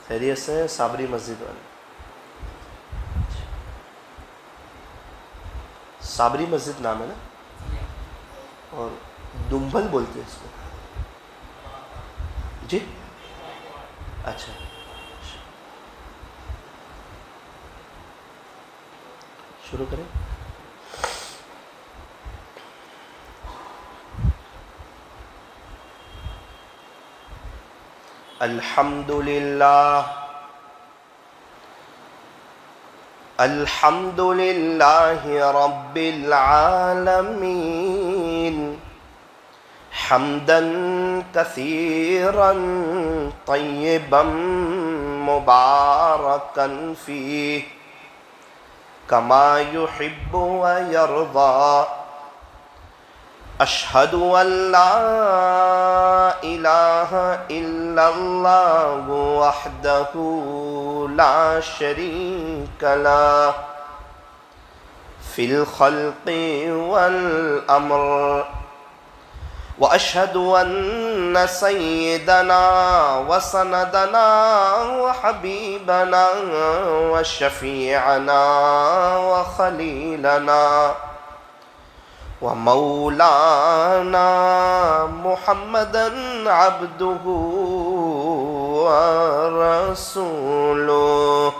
خیریت سے ہیں صابری مسجد والے؟ صابری مسجد نام ہے نا، اور دنبل بولتے ہیں اس کو جی؟ اچھا، شروع کریں۔ الحمد للہ رب العالمین حمدا کثیرا طیبا مبارکا فیہ کما یحب ویرضی اشہد ان لا الہ الا اللہ وحدہ لا شریک لہ فی الخلق والامر واشہد ان سیدنا وسندنا وحبیبنا وشفیعنا وخلیلنا ومولانا محمدا عبده ورسوله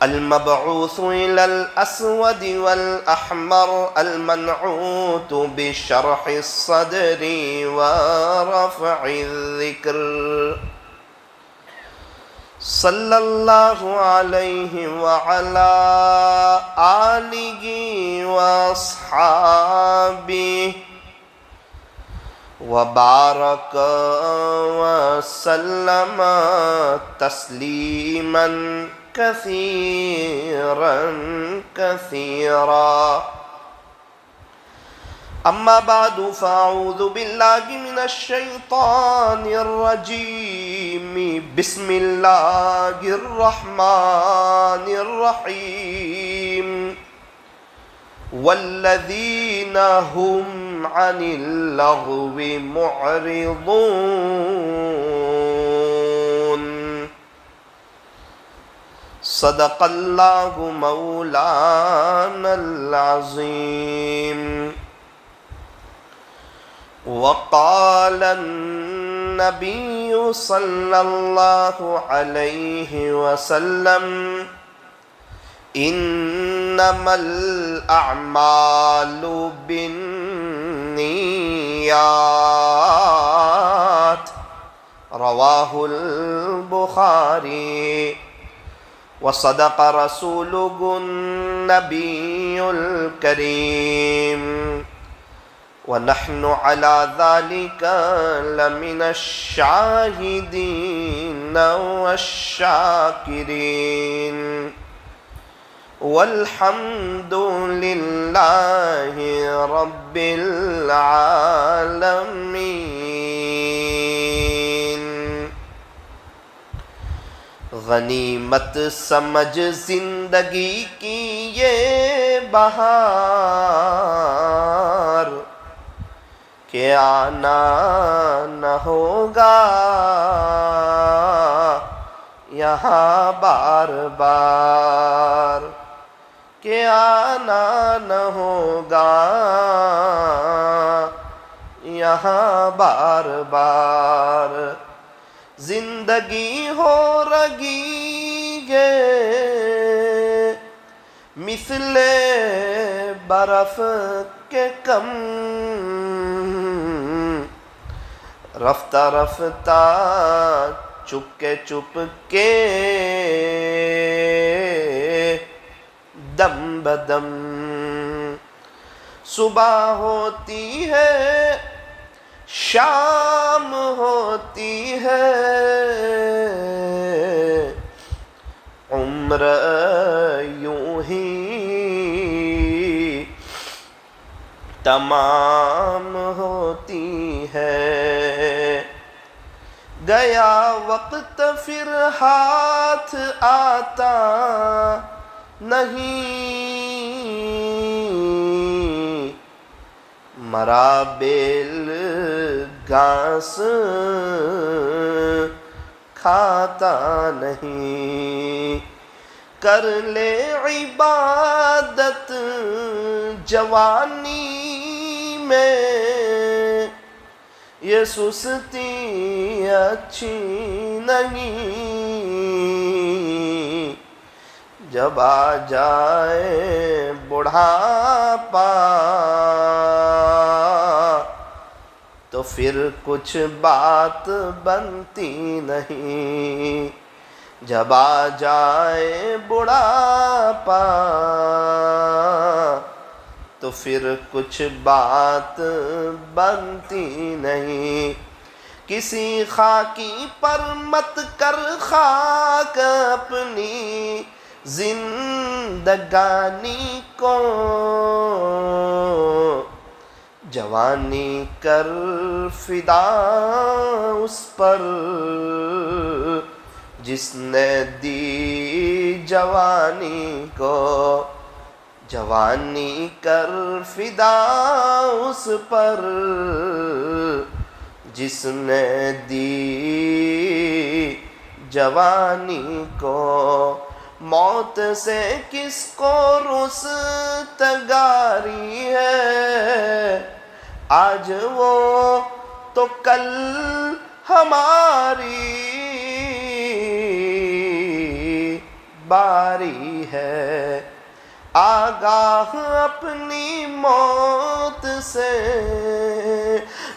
المبعوث إلى الأسود والأحمر المنعوت بشرح الصدر ورفع الذكر صلی اللہ علیہ وعلا آلہ واصحابہ وبارک وسلم تسلیما کثیرا کثیرا اما بعد فاعوذ باللہ من الشیطان الرجیم بسم اللہ الرحمن الرحیم والذین هم عن اللغو معرضون صدق اللہ مولانا العظیم وقال النبي صلى الله عليه وسلم إنما الأعمال بالنيات رواه البخاري وصدق رسوله النبي الكريم ونحن على ذلك لمن الشاهدين والشاكرين والحمد لله رب العالمين۔ غنیمت سمجھ زندگی کی یہ بہار کہ آنا نہ ہوگا یہاں بار بار، کہ آنا نہ ہوگا یہاں بار بار، زندگی ہو رہی ہے مثل برف کے کم، رفتہ رفتہ چپ کے دم بدم، صبح ہوتی ہے شام ہوتی ہے، عمر یوں ہی تمام ہوتی ہے، گیا وقت پھر ہاتھ آتا نہیں، مرا بیل گھاس کھاتا نہیں. کر لے عبادت جوانی میں، یہ سستی اچھی نہیں. جب آ جائے بڑھاپا تو پھر کچھ بات بنتی نہیں. جب آ جائے بڑھاپا تو پھر کچھ بات بنتی نہیں. کسی خاکی پر مت کر خاک اپنی زندگانی کو، جوانی کر فدا اس پر جس نے دی جوانی کو. جوانی کر فدا اس پر جس نے دی جوانی کو. موت سے کس کو رستگاری ہے، آج وہ تو کل ہماری باری ہے. آگاہ اپنی موت سے،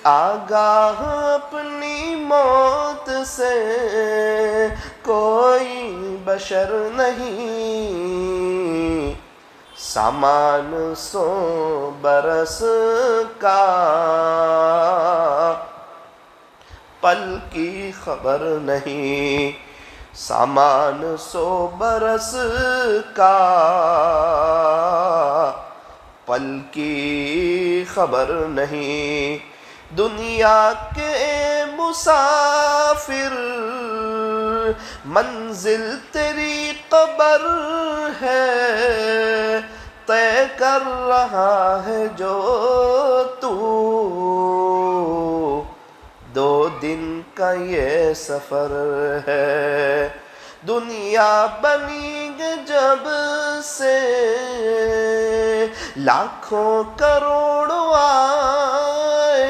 آگاہ اپنی موت سے کوئی بشر نہیں. سامان 100 برس کا پل کی خبر نہیں. سامان 100 برس کا پل کی خبر نہیں. دنیا کے مسافر منزل تیری قبر ہے، طے کر رہا ہے جو تو 2 دن کا یہ سفر ہے. دنیا بنی جب سے لاکھوں کروڑوں آئے،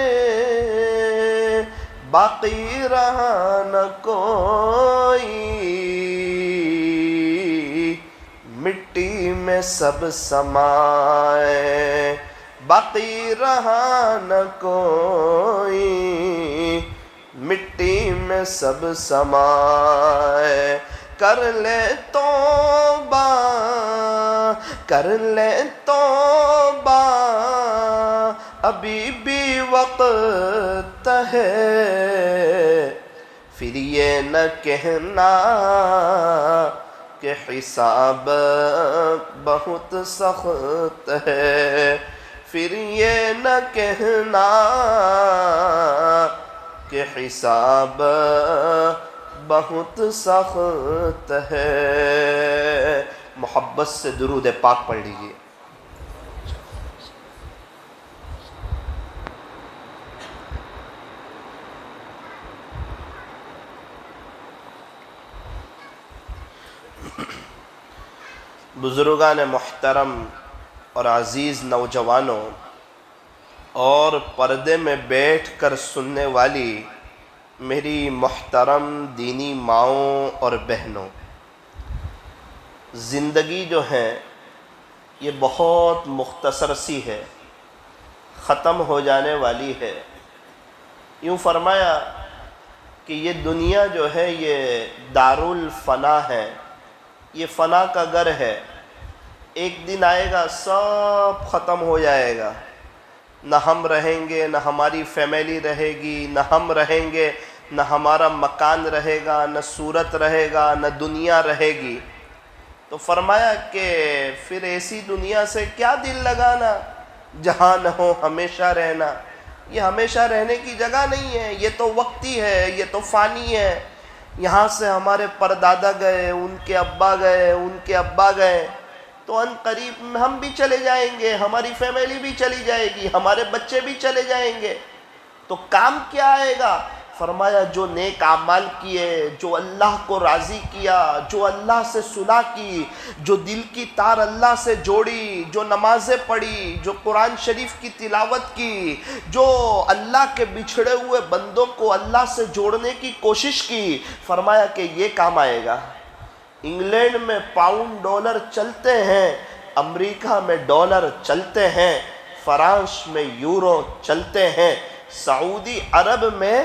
باقی رہا نہ کوئی، مٹی میں سب سمائے. باقی رہا نہ کوئی، مٹی میں سب سمائے. کر لے توبہ، کر لے توبہ، ابھی بھی وقت ہے. پھر یہ نہ کہنا کہ حساب بہت سخت ہے. پھر یہ نہ کہنا کہ حساب بہت سخت ہے. محبت سے درود پاک پڑھ لیجئے. بزرگان محترم اور عزیز نوجوانوں اور پردے میں بیٹھ کر سننے والی میری محترم دینی ماؤں اور بہنوں، زندگی جو ہے یہ بہت مختصر سی ہے، ختم ہو جانے والی ہے. یوں فرمایا کہ یہ دنیا جو ہے یہ دارالفنا ہے، یہ فنا کا گھر ہے. ایک دن آئے گا سب ختم ہو جائے گا، نہ ہم رہیں گے، نہ ہماری فیملی رہے گی، نہ ہم رہیں گے، نہ ہمارا مکان رہے گا، نہ صورت رہے گا، نہ دنیا رہے گی. تو فرمایا کہ پھر ایسی دنیا سے کیا دل لگانا جہاں نہ ہو ہمیشہ رہنا. یہ ہمیشہ رہنے کی جگہ نہیں ہے، یہ تو وقتی ہے، یہ تو فانی ہے. یہاں سے ہمارے پردادا گئے، ان کے ابا گئے، ان کے ابا گئے، تو ان قریب ہم بھی چلے جائیں گے، ہماری فیملی بھی چلی جائے گی، ہمارے بچے بھی چلے جائیں گے. تو کام کیا آئے گا؟ فرمایا جو نیک اعمال کیے، جو اللہ کو راضی کیا، جو اللہ سے صلح کی، جو دل کی تار اللہ سے جوڑی، جو نمازیں پڑھی، جو قرآن شریف کی تلاوت کی، جو اللہ کے بچھڑے ہوئے بندوں کو اللہ سے جوڑنے کی کوشش کی، فرمایا کہ یہ کام آئے گا۔ انگلینڈ میں پاؤنڈ ڈالر چلتے ہیں، امریکہ میں ڈالر چلتے ہیں، فرانس میں یورو چلتے ہیں، سعودی عرب میں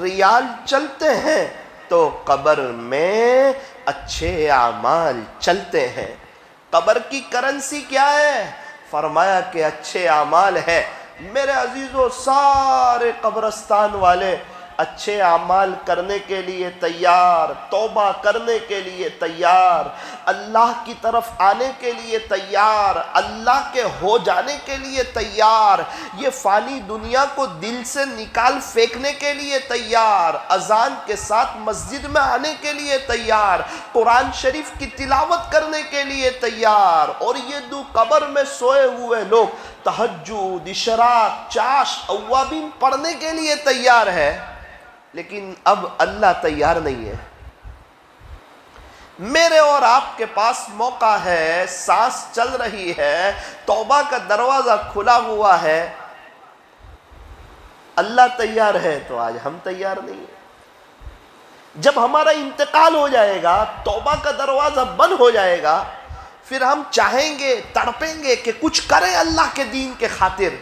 ریال چلتے ہیں، تو قبر میں اچھے اعمال چلتے ہیں۔ قبر کی کرنسی کیا ہے؟ فرمایا کہ اچھے اعمال ہے۔ میرے عزیزو، سارے قبرستان والے اچھے اعمال کرنے کے لیے تیار، توبہ کرنے کے لیے تیار، اللہ کی طرف آنے کے لیے تیار، اللہ کے ہو جانے کے لیے تیار، یہ فانی دنیا کو دل سے نکال پھینکنے کے لیے تیار، اذان کے ساتھ مسجد میں آنے کے لیے تیار، قرآن شریف کی تلاوت کرنے کے لیے تیار، اور یہ دو قبر میں سوئے ہوئے لوگ تہجد، اشراق، چاش، اوابین پڑھنے کے لیے تیار ہے، لیکن اب اللہ تیار نہیں ہے۔ میرے اور آپ کے پاس موقع ہے، سانس چل رہی ہے، توبہ کا دروازہ کھلا ہوا ہے، اللہ تیار ہے تو آج ہم تیار نہیں ہیں۔ جب ہمارا انتقال ہو جائے گا، توبہ کا دروازہ بند ہو جائے گا، پھر ہم چاہیں گے، تڑپیں گے کہ کچھ کریں اللہ کے دین کے خاطر۔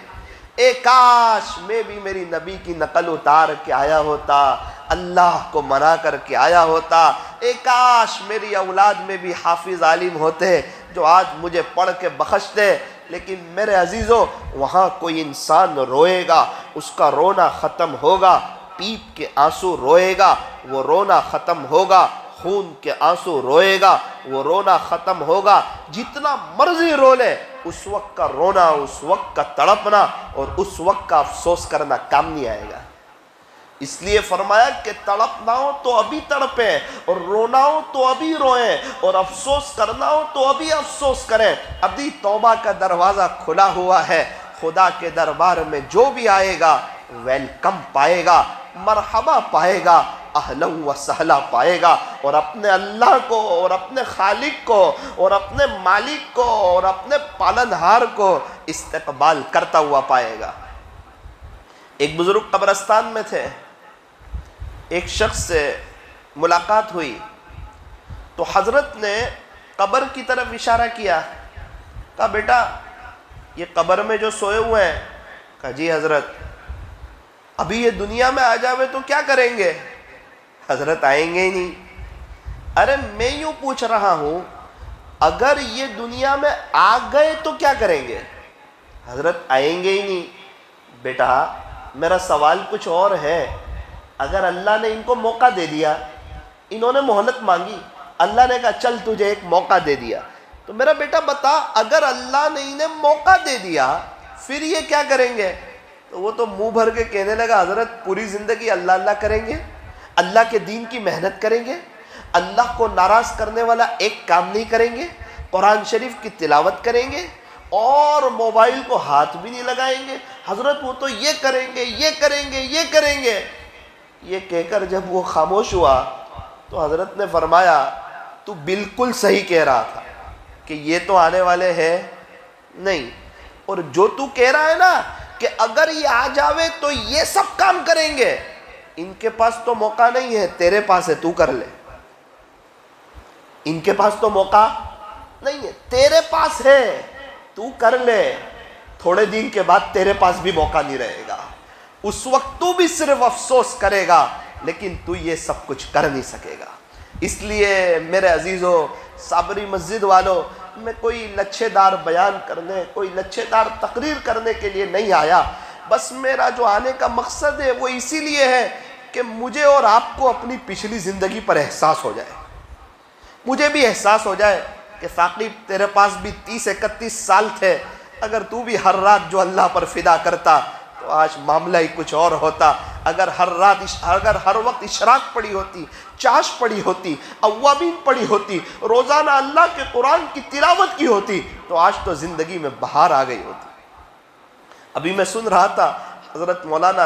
اے کاش میں بھی میری نبی کی نقل اتار کے آیا ہوتا، اللہ کو منا کر کے آیا ہوتا، اے کاش میری اولاد میں بھی حافظ عالم ہوتے جو آج مجھے پڑھ کے بخشتے۔ لیکن میرے عزیزو، وہاں کوئی انسان روئے گا، اس کا رونا ختم ہوگا، پیپ کے آنسو روئے گا، وہ رونا ختم ہوگا، خون کے آنسو روئے گا، وہ رونا ختم ہوگا، جتنا مرضی رو لے، اس وقت کا رونا، اس وقت کا تڑپنا اور اس وقت کا افسوس کرنا کام نہیں آئے گا۔ اس لیے فرمایا کہ تڑپنا ہو تو ابھی تڑپیں، اور رونا ہو تو ابھی روئیں، اور افسوس کرنا ہو تو ابھی افسوس کریں۔ ابھی توبہ کا دروازہ کھلا ہوا ہے، خدا کے دربار میں جو بھی آئے گا ویلکم پائے گا، مرحبا پائے گا، اہلا و سہلا پائے گا، اور اپنے اللہ کو اور اپنے خالق کو اور اپنے مالک کو اور اپنے پالنہار کو استقبال کرتا ہوا پائے گا۔ ایک بزرگ قبرستان میں تھے، ایک شخص سے ملاقات ہوئی تو حضرت نے قبر کی طرف اشارہ کیا، کہا بیٹا یہ قبر میں جو سوئے ہوئے ہیں؟ کہا جی حضرت۔ ابھی یہ دنیا میں آ جاوے تو کیا کریں گے؟ حضرت آئیں گے ہی نہیں۔ ارے میں یوں پوچھ رہا ہوں، اگر یہ دنیا میں آ گئے تو کیا کریں گے؟ حضرت آئیں گے ہی نہیں۔ بیٹا میرا سوال کچھ اور ہے، اگر اللہ نے ان کو موقع دے دیا، انہوں نے مہلت مانگی، اللہ نے کہا چل تجھے ایک موقع دے دیا، تو میرا بیٹا بتا اگر اللہ نے انہیں موقع دے دیا پھر یہ کیا کریں گے؟ تو وہ تو منہ بھر کے کہنے لگا حضرت پوری زندگی اللہ اللہ کریں گے، اللہ کے دین کی محنت کریں گے، اللہ کو ناراض کرنے والا ایک کام نہیں کریں گے، قرآن شریف کی تلاوت کریں گے، اور موبائل کو ہاتھ بھی نہیں لگائیں گے۔ حضرت وہ تو یہ کریں گے، یہ کریں گے، یہ کریں گے۔ یہ کہہ کر جب وہ خاموش ہوا تو حضرت نے فرمایا تو بالکل صحیح کہہ رہا تھا کہ یہ تو آنے والے ہیں نہیں، اور جو تو کہہ رہا ہے نا کہ اگر یہ آ جاوے تو یہ سب کام کریں گے، ان کے پاس تو موقع نہیں ہے، تیرے پاس ہے، تو کر لے۔ ان کے پاس تو موقع نہیں ہے، تیرے پاس ہے، تو کر لے۔ تھوڑے دن کے بعد تیرے پاس بھی موقع نہیں رہے گا، اس وقت تو بھی صرف افسوس کرے گا، لیکن تو یہ سب کچھ کر نہیں سکے گا۔ اس لیے میرے عزیزو، صابری مسجد والوں، میں کوئی لچھے دار بیان کرنے، کوئی لچھے دار تقریر کرنے کے لیے نہیں آیا، بس میرا جو آنے کا مقصد ہے وہ اسی لیے ہے کہ مجھے اور آپ کو اپنی پچھلی زندگی پر احساس ہو جائے، مجھے بھی احساس ہو جائے کہ ثاقب تیرے پاس بھی 30-31 سال تھے، اگر تو بھی ہر رات جو اللہ پر فدا کرتا تو آج معاملہ ہی کچھ اور ہوتا۔ اگر ہر وقت اشراق پڑھی ہوتی، چاش پڑھی ہوتی، اوابین پڑھی ہوتی، روزانہ اللہ کے قرآن کی تلاوت کی ہوتی تو آج تو زندگی میں بہار آ گئی ہوتی۔ ابھی میں سن رہا تھا حضرت مولانا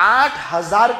8000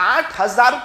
8000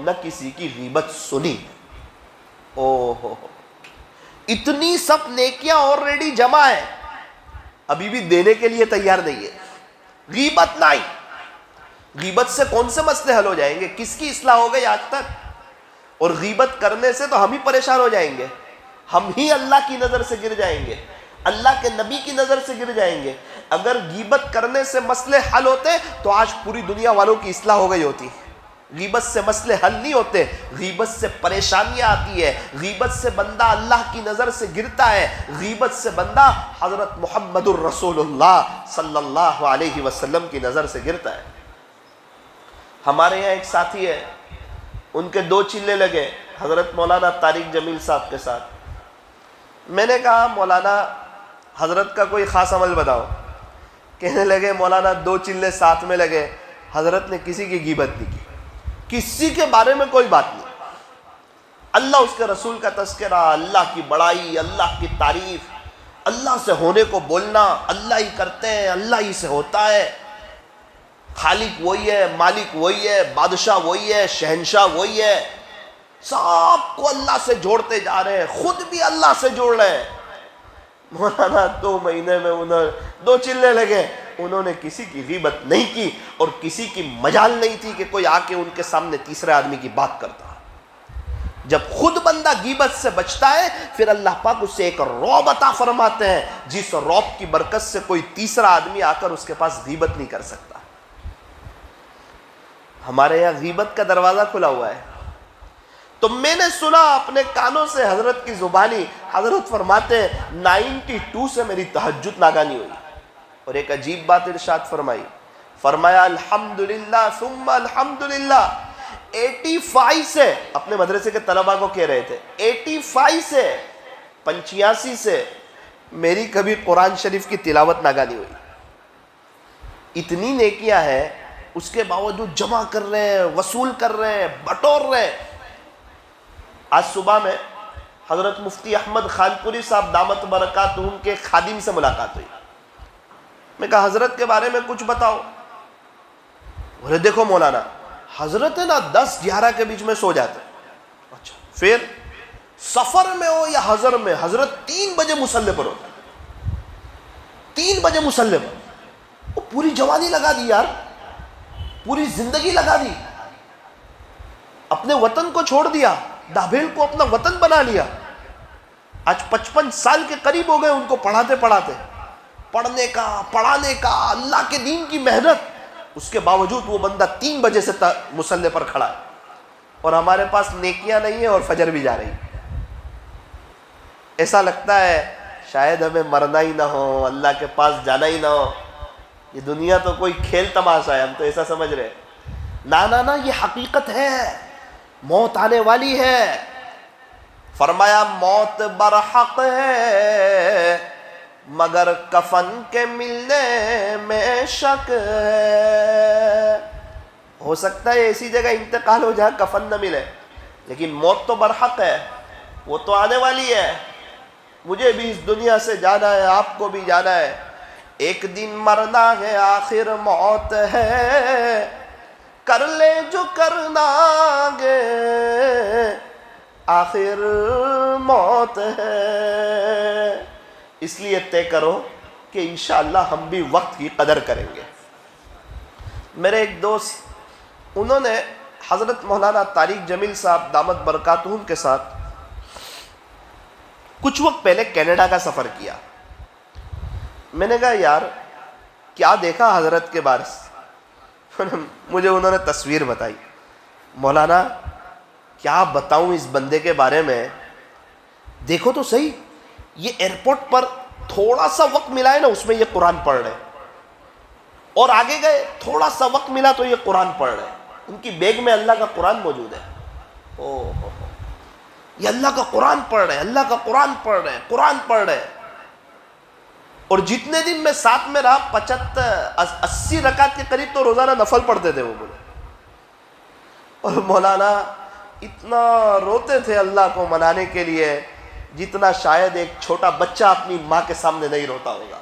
نہ کسی کی غیبت سنی. اوہ اتنی سب نیکیاں آلریڈی جمع ہیں, ابھی بھی دینے کے لیے تیار نہیں ہے. غیبت نہیں. غیبت سے کون سے مسئلے حل ہو جائیں گے؟ کس کی اصلاح ہو گئی آج تک؟ اور غیبت کرنے سے تو ہم ہی پریشان ہو جائیں گے, ہم ہی اللہ کی نظر سے گر جائیں گے, اللہ کے نبی کی نظر سے گر جائیں گے. اگر غیبت کرنے سے مسئلے حل ہوتے تو آج پوری دنیا والوں کی اصلاح ہو گئی ہوتی. غیبت سے مسئلے حل نہیں ہوتے, غیبت سے پریشانیاں آتی ہے, غیبت سے بندہ اللہ کی نظر سے گرتا ہے, غیبت سے بندہ حضرت محمد الرسول اللہ صلی اللہ علیہ وسلم کی نظر سے گرتا ہے. ہمارے یہاں ایک ساتھی ہے, ان کے 2 چلے لگے حضرت مولانا طارق جمیل صاحب کے ساتھ. میں نے کہا مولانا حضرت کا کوئی خاص عمل بتاؤ. کہنے لگے مولانا 2 چلے ساتھ میں لگے, حضرت نے کسی کی غیبت نہیں کی, کسی کے بارے میں کوئی بات نہیں. اللہ اس کے رسول کا تذکرہ, اللہ کی بڑائی, اللہ کی تعریف, اللہ سے ہونے کو بولنا, اللہ ہی کرتے ہیں, اللہ ہی سے ہوتا ہے, خالق وہی ہے, مالک وہی ہے, بادشاہ وہی ہے, شہنشاہ وہی ہے. سب کو اللہ سے جوڑتے جا رہے ہیں, خود بھی اللہ سے جوڑ رہے ہیں. مولانا 2 مہینے میں انہوں 2 چلے لگے, انہوں نے کسی کی غیبت نہیں کی اور کسی کی مجال نہیں تھی کہ کوئی آ کے ان کے سامنے تیسرے آدمی کی بات کرتا. جب خود بندہ غیبت سے بچتا ہے پھر اللہ پاک اس سے ایک رعب عطا فرماتے ہیں, جس رعب کی برکت سے کوئی تیسرا آدمی آ کر اس کے پاس غیبت نہیں کر سکتا. ہمارے یہاں غیبت کا دروازہ کھلا ہوا ہے. تو میں نے سنا اپنے کانوں سے حضرت کی زبانی, حضرت فرماتے ہیں 92 سے میری تہجد ناگانی ہوئی, اور ایک عجیب بات ارشاد فرمائی, فرمایا الحمدللہ ثم الحمدللہ. 85 سے, اپنے مدرسے کے طلباء کو کہہ رہے تھے, 85 سے 85 سے میری کبھی قرآن شریف کی تلاوت ناگانی ہوئی. اتنی نیکیاں ہیں, اس کے باوجود جمع کر رہے ہیں, وصول کر رہے ہیں, بٹور رہے ہیں. آج صبح میں حضرت مفتی احمد خان پوری صاحب دامت برکاتہم کے خادم سے ملاقات ہوئی. میں کہا حضرت کے بارے میں کچھ بتاؤ. بولے دیکھو مولانا, حضرت ہے نا 10-11 کے بیچ میں سو جاتے. اچھا, پھر سفر میں ہو یا حضر میں, حضرت 3 بجے مصلی پر ہوتا. 3 بجے مصلی پر. وہ پوری جوانی لگا دی یار, پوری زندگی لگا دی, اپنے وطن کو چھوڑ دیا, دابیل کو اپنا وطن بنا لیا. آج 55 سال کے قریب ہو گئے ان کو پڑھاتے پڑھاتے, پڑھنے کا, پڑھانے کا, اللہ کے دین کی محنت. اس کے باوجود وہ بندہ 3 بجے سے مصلی پر کھڑا ہے, اور ہمارے پاس نیکیاں نہیں ہیں اور فجر بھی جا رہی. ایسا لگتا ہے شاید ہمیں مرنا ہی نہ ہو, اللہ کے پاس جانا ہی نہ ہو. یہ دنیا تو کوئی کھیل تماشا ہے, ہم تو ایسا سمجھ رہے. نا یہ حقیقت ہے, موت آنے والی ہے. فرمایا موت برحق ہے مگر کفن کے ملنے میں شک ہے. ہو سکتا ہے ایسی جگہ انتقال ہو جہاں کفن نہ ملے, لیکن موت تو برحق ہے, وہ تو آنے والی ہے. مجھے بھی اس دنیا سے جانا ہے, آپ کو بھی جانا ہے. ایک دن مرنا ہے آخر موت ہے, کر لے جو کرنا گے آخر موت ہے. اس لیے طے کرو کہ انشاءاللہ ہم بھی وقت کی قدر کریں گے. میرے ایک دوست, انہوں نے حضرت مولانا طارق جمیل صاحب دامت برکاتہم کے ساتھ کچھ وقت پہلے کینیڈا کا سفر کیا. میں نے کہا یار کیا دیکھا حضرت کے بارے سے؟ مجھے انہوں نے تصویر بتائی. مولانا کیا بتاؤں اس بندے کے بارے میں, دیکھو تو صحیح, یہ ایئرپورٹ پر تھوڑا سا وقت ملا ہے نا, اس میں یہ قرآن پڑھ رہے, اور آگے گئے تھوڑا سا وقت ملا تو یہ قرآن پڑھ رہے. ان کی بیگ میں اللہ کا قرآن موجود ہے. یہ اللہ کا قرآن پڑھ رہے, اللہ کا قرآن پڑھ رہے, قرآن پڑھ رہے. اور جتنے دن میں ساتھ میں رہا 80 رکعت کے قریب تو روزانہ نفل پڑھتے تھے وہ بولے. اور مولانا اتنا روتے تھے اللہ کو منانے کے لیے جتنا شاید ایک چھوٹا بچہ اپنی ماں کے سامنے نہیں روتا ہوگا.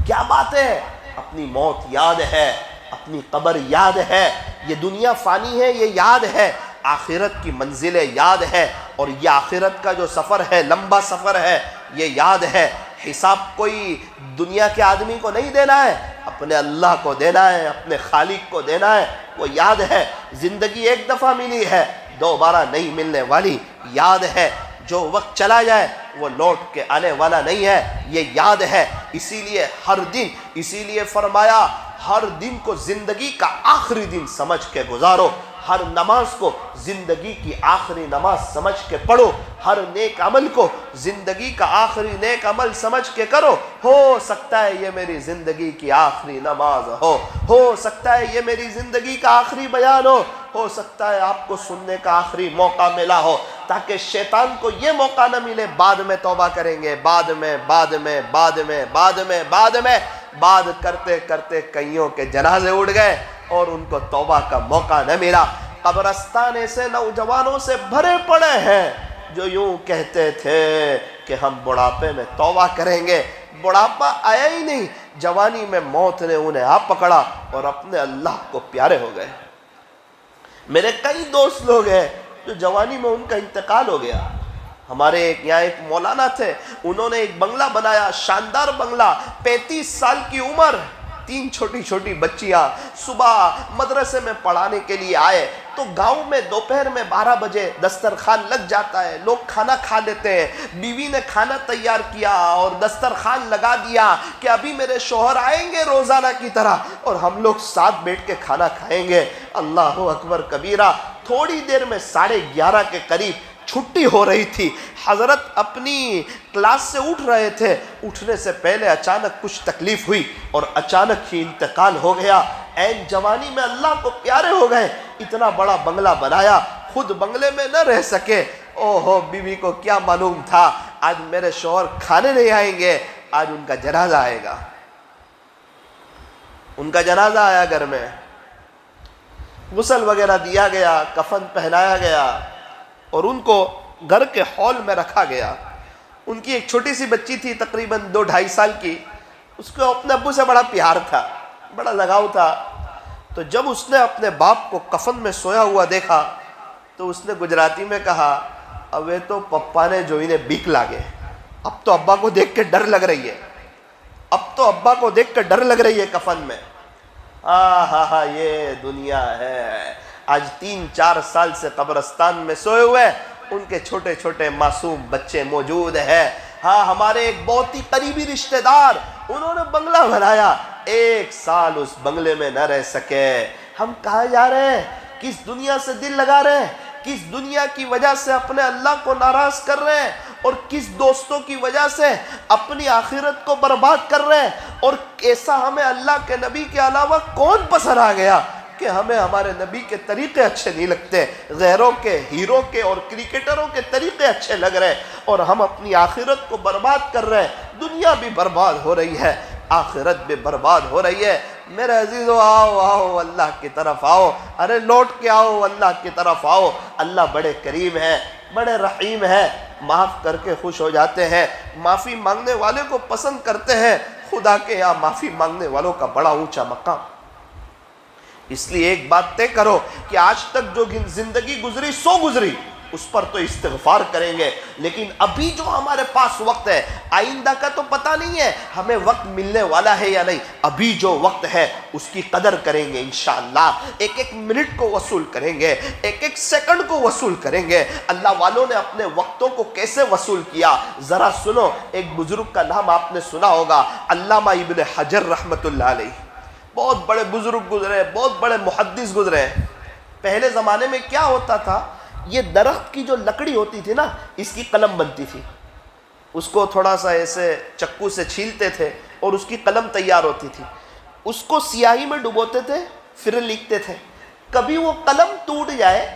کیا بات ہے, اپنی موت یاد ہے, اپنی قبر یاد ہے, یہ دنیا فانی ہے یہ یاد ہے، آخرت کی منزلیں یاد ہے، اور یہ آخرت کا جو سفر ہے لمبا سفر ہے یہ یاد ہے۔ حساب کوئی دنیا کے آدمی کو نہیں دینا ہے، اپنے اللہ کو دینا ہے، اپنے خالق کو دینا ہے، وہ یاد ہے۔ زندگی ایک دفعہ ملی ہے، دوبارہ نہیں ملنے والی، یاد ہے۔ جو وقت چلا جائے وہ لوٹ کے آنے والا نہیں ہے، یہ یاد ہے۔ اسی لیے ہر دن، اسی لیے فرمایا ہر دن کو زندگی کا آخری دن سمجھ کے گزارو، ہر نماز کو زندگی کی آخری نماز سمجھ کے پڑھو، ہر نیک عمل کو زندگی کا آخری نیک عمل سمجھ کے کرو۔ ہو سکتا ہے یہ میری زندگی کی آخری نماز ہو سکتا ہے یہ میری زندگی کا آخری بیان ہو سکتا ہے آپ کو سننے کا آخری موقع ملا ہو، تاکہ شیطان کو یہ موقع نہ ملے بعد میں توبہ کریں گے، بعد کرتے کرتے کئیوں کے جنازے اٹھ گئے اور ان کو توبہ کا موقع نہ ملا۔ قبرستان ایسے نوجوانوں سے بھرے پڑے ہیں جو یوں کہتے تھے کہ ہم بڑھاپے میں توبہ کریں گے، بڑھاپا آیا ہی نہیں، جوانی میں موت نے انہیں آ پکڑا اور اپنے اللہ کو پیارے ہو گئے۔ میرے کئی دوست لوگ ہیں جو جوانی میں ان کا انتقال ہو گیا۔ ہمارے یہاں ایک مولانا تھے، انہوں نے ایک بنگلہ بنایا، شاندار بنگلہ، 35 سال کی عمر، 3 چھوٹی چھوٹی بچیاں، صبح مدرسے میں پڑھانے کے لیے آئے تو گاؤں میں دوپہر میں 12 بجے دسترخوان لگ جاتا ہے، لوگ کھانا کھا لیتے ہیں۔ بیوی نے کھانا تیار کیا اور دسترخوان لگا دیا کہ ابھی میرے شوہر آئیں گے روزانہ کی طرح اور ہم لوگ ساتھ بیٹھ کے کھانا کھائیں گے۔ اللہ اکبر کبیرہ۔ تھوڑی دیر میں 11:30 کے قریب چھٹی ہو رہی تھی، حضرت اپنی کلاس سے اٹھ رہے تھے، اٹھنے سے پہلے اچانک کچھ تکلیف ہوئی اور اچانک ہی انتقال ہو گیا۔ این جوانی میں اللہ کو پیارے ہو گئے، اتنا بڑا بنگلہ بنایا، خود بنگلے میں نہ رہ سکے۔ اوہو، بیوی کو کیا معلوم تھا آج میرے شوہر کھانے نہیں آئیں گے، آج ان کا جنازہ آئے گا۔ ان کا جنازہ آیا، گھر میں غسل وغیرہ دیا گیا، کفن پہنایا گیا اور ان کو گھر کے ہال میں رکھا گیا۔ ان کی ایک چھوٹی سی بچی تھی تقریباً 2-2.5 سال کی، اس کو اپنے ابو سے بڑا پیار تھا، بڑا لگاؤ تھا۔ تو جب اس نے اپنے باپ کو کفن میں سویا ہوا دیکھا تو اس نے گجراتی میں کہا، اوے تو پپا نے جو انہیں بیک لاگے، اب تو ابا کو دیکھ کے ڈر لگ رہی ہے، اب تو ابا کو دیکھ کے ڈر لگ رہی ہے کفن میں۔ ہاں یہ دنیا ہے۔ آج 3-4 سال سے قبرستان میں سوئے ہوئے ان کے چھوٹے چھوٹے معصوم بچے موجود ہیں۔ ہاں، ہمارے ایک بہت ہی قریبی رشتہ دار، انہوں نے بنگلہ بنایا، 1 سال اس بنگلے میں نہ رہ سکے۔ ہم کہاں جا رہے ہیں؟ کس دنیا سے دل لگا رہے ہیں؟ کس دنیا کی وجہ سے اپنے اللہ کو ناراض کر رہے ہیں؟ اور کس دوستوں کی وجہ سے اپنی آخرت کو برباد کر رہے ہیں؟ اور ایسا ہمیں اللہ کے نبی کے علاوہ کون پسند آ گیا کہ ہمیں ہمارے نبی کے طریقے اچھے نہیں لگتے، غیروں کے، ہیرو کے اور کرکٹروں کے طریقے اچھے لگ رہے، اور ہم اپنی آخرت کو برباد کر رہے ہیں۔ دنیا بھی برباد ہو رہی ہے، آخرت بھی برباد ہو رہی ہے۔ میرے عزیزو، آؤ اللہ کی طرف آؤ، ارے لوٹ کے آؤ، اللہ کی طرف آؤ۔ اللہ بڑے کریم ہے، بڑے رحیم ہے، معاف کر کے خوش ہو جاتے ہیں، معافی مانگنے والے کو پسند کرتے ہیں۔ خدا کے یہاں معافی مانگنے والوں کا بڑا اونچا مقام۔ اس لیے ایک بات طے کرو کہ آج تک جو زندگی گزری سو گزری، اس پر تو استغفار کریں گے، لیکن ابھی جو ہمارے پاس وقت ہے، آئندہ کا تو پتہ نہیں ہے ہمیں وقت ملنے والا ہے یا نہیں۔ ابھی جو وقت ہے اس کی قدر کریں گے انشاءاللہ، ایک ایک منٹ کو وصول کریں گے، ایک ایک سیکنڈ کو وصول کریں گے۔ اللہ والوں نے اپنے وقتوں کو کیسے وصول کیا ذرا سنو۔ ایک بزرگ کا نام آپ نے سنا ہوگا، علامہ ابن حجر رحمۃ اللہ علیہ، بہت بڑے بزرگ گزرے، بہت بڑے محدث گزرے۔ پہلے زمانے میں کیا ہوتا تھا، یہ درخت کی جو لکڑی ہوتی تھی نا، اس کی قلم بنتی تھی، اس کو تھوڑا سا ایسے چکو سے چھیلتے تھے اور اس کی قلم تیار ہوتی تھی، اس کو سیاہی میں ڈبوتے تھے، پھر لکھتے تھے۔ کبھی وہ قلم ٹوٹ جائے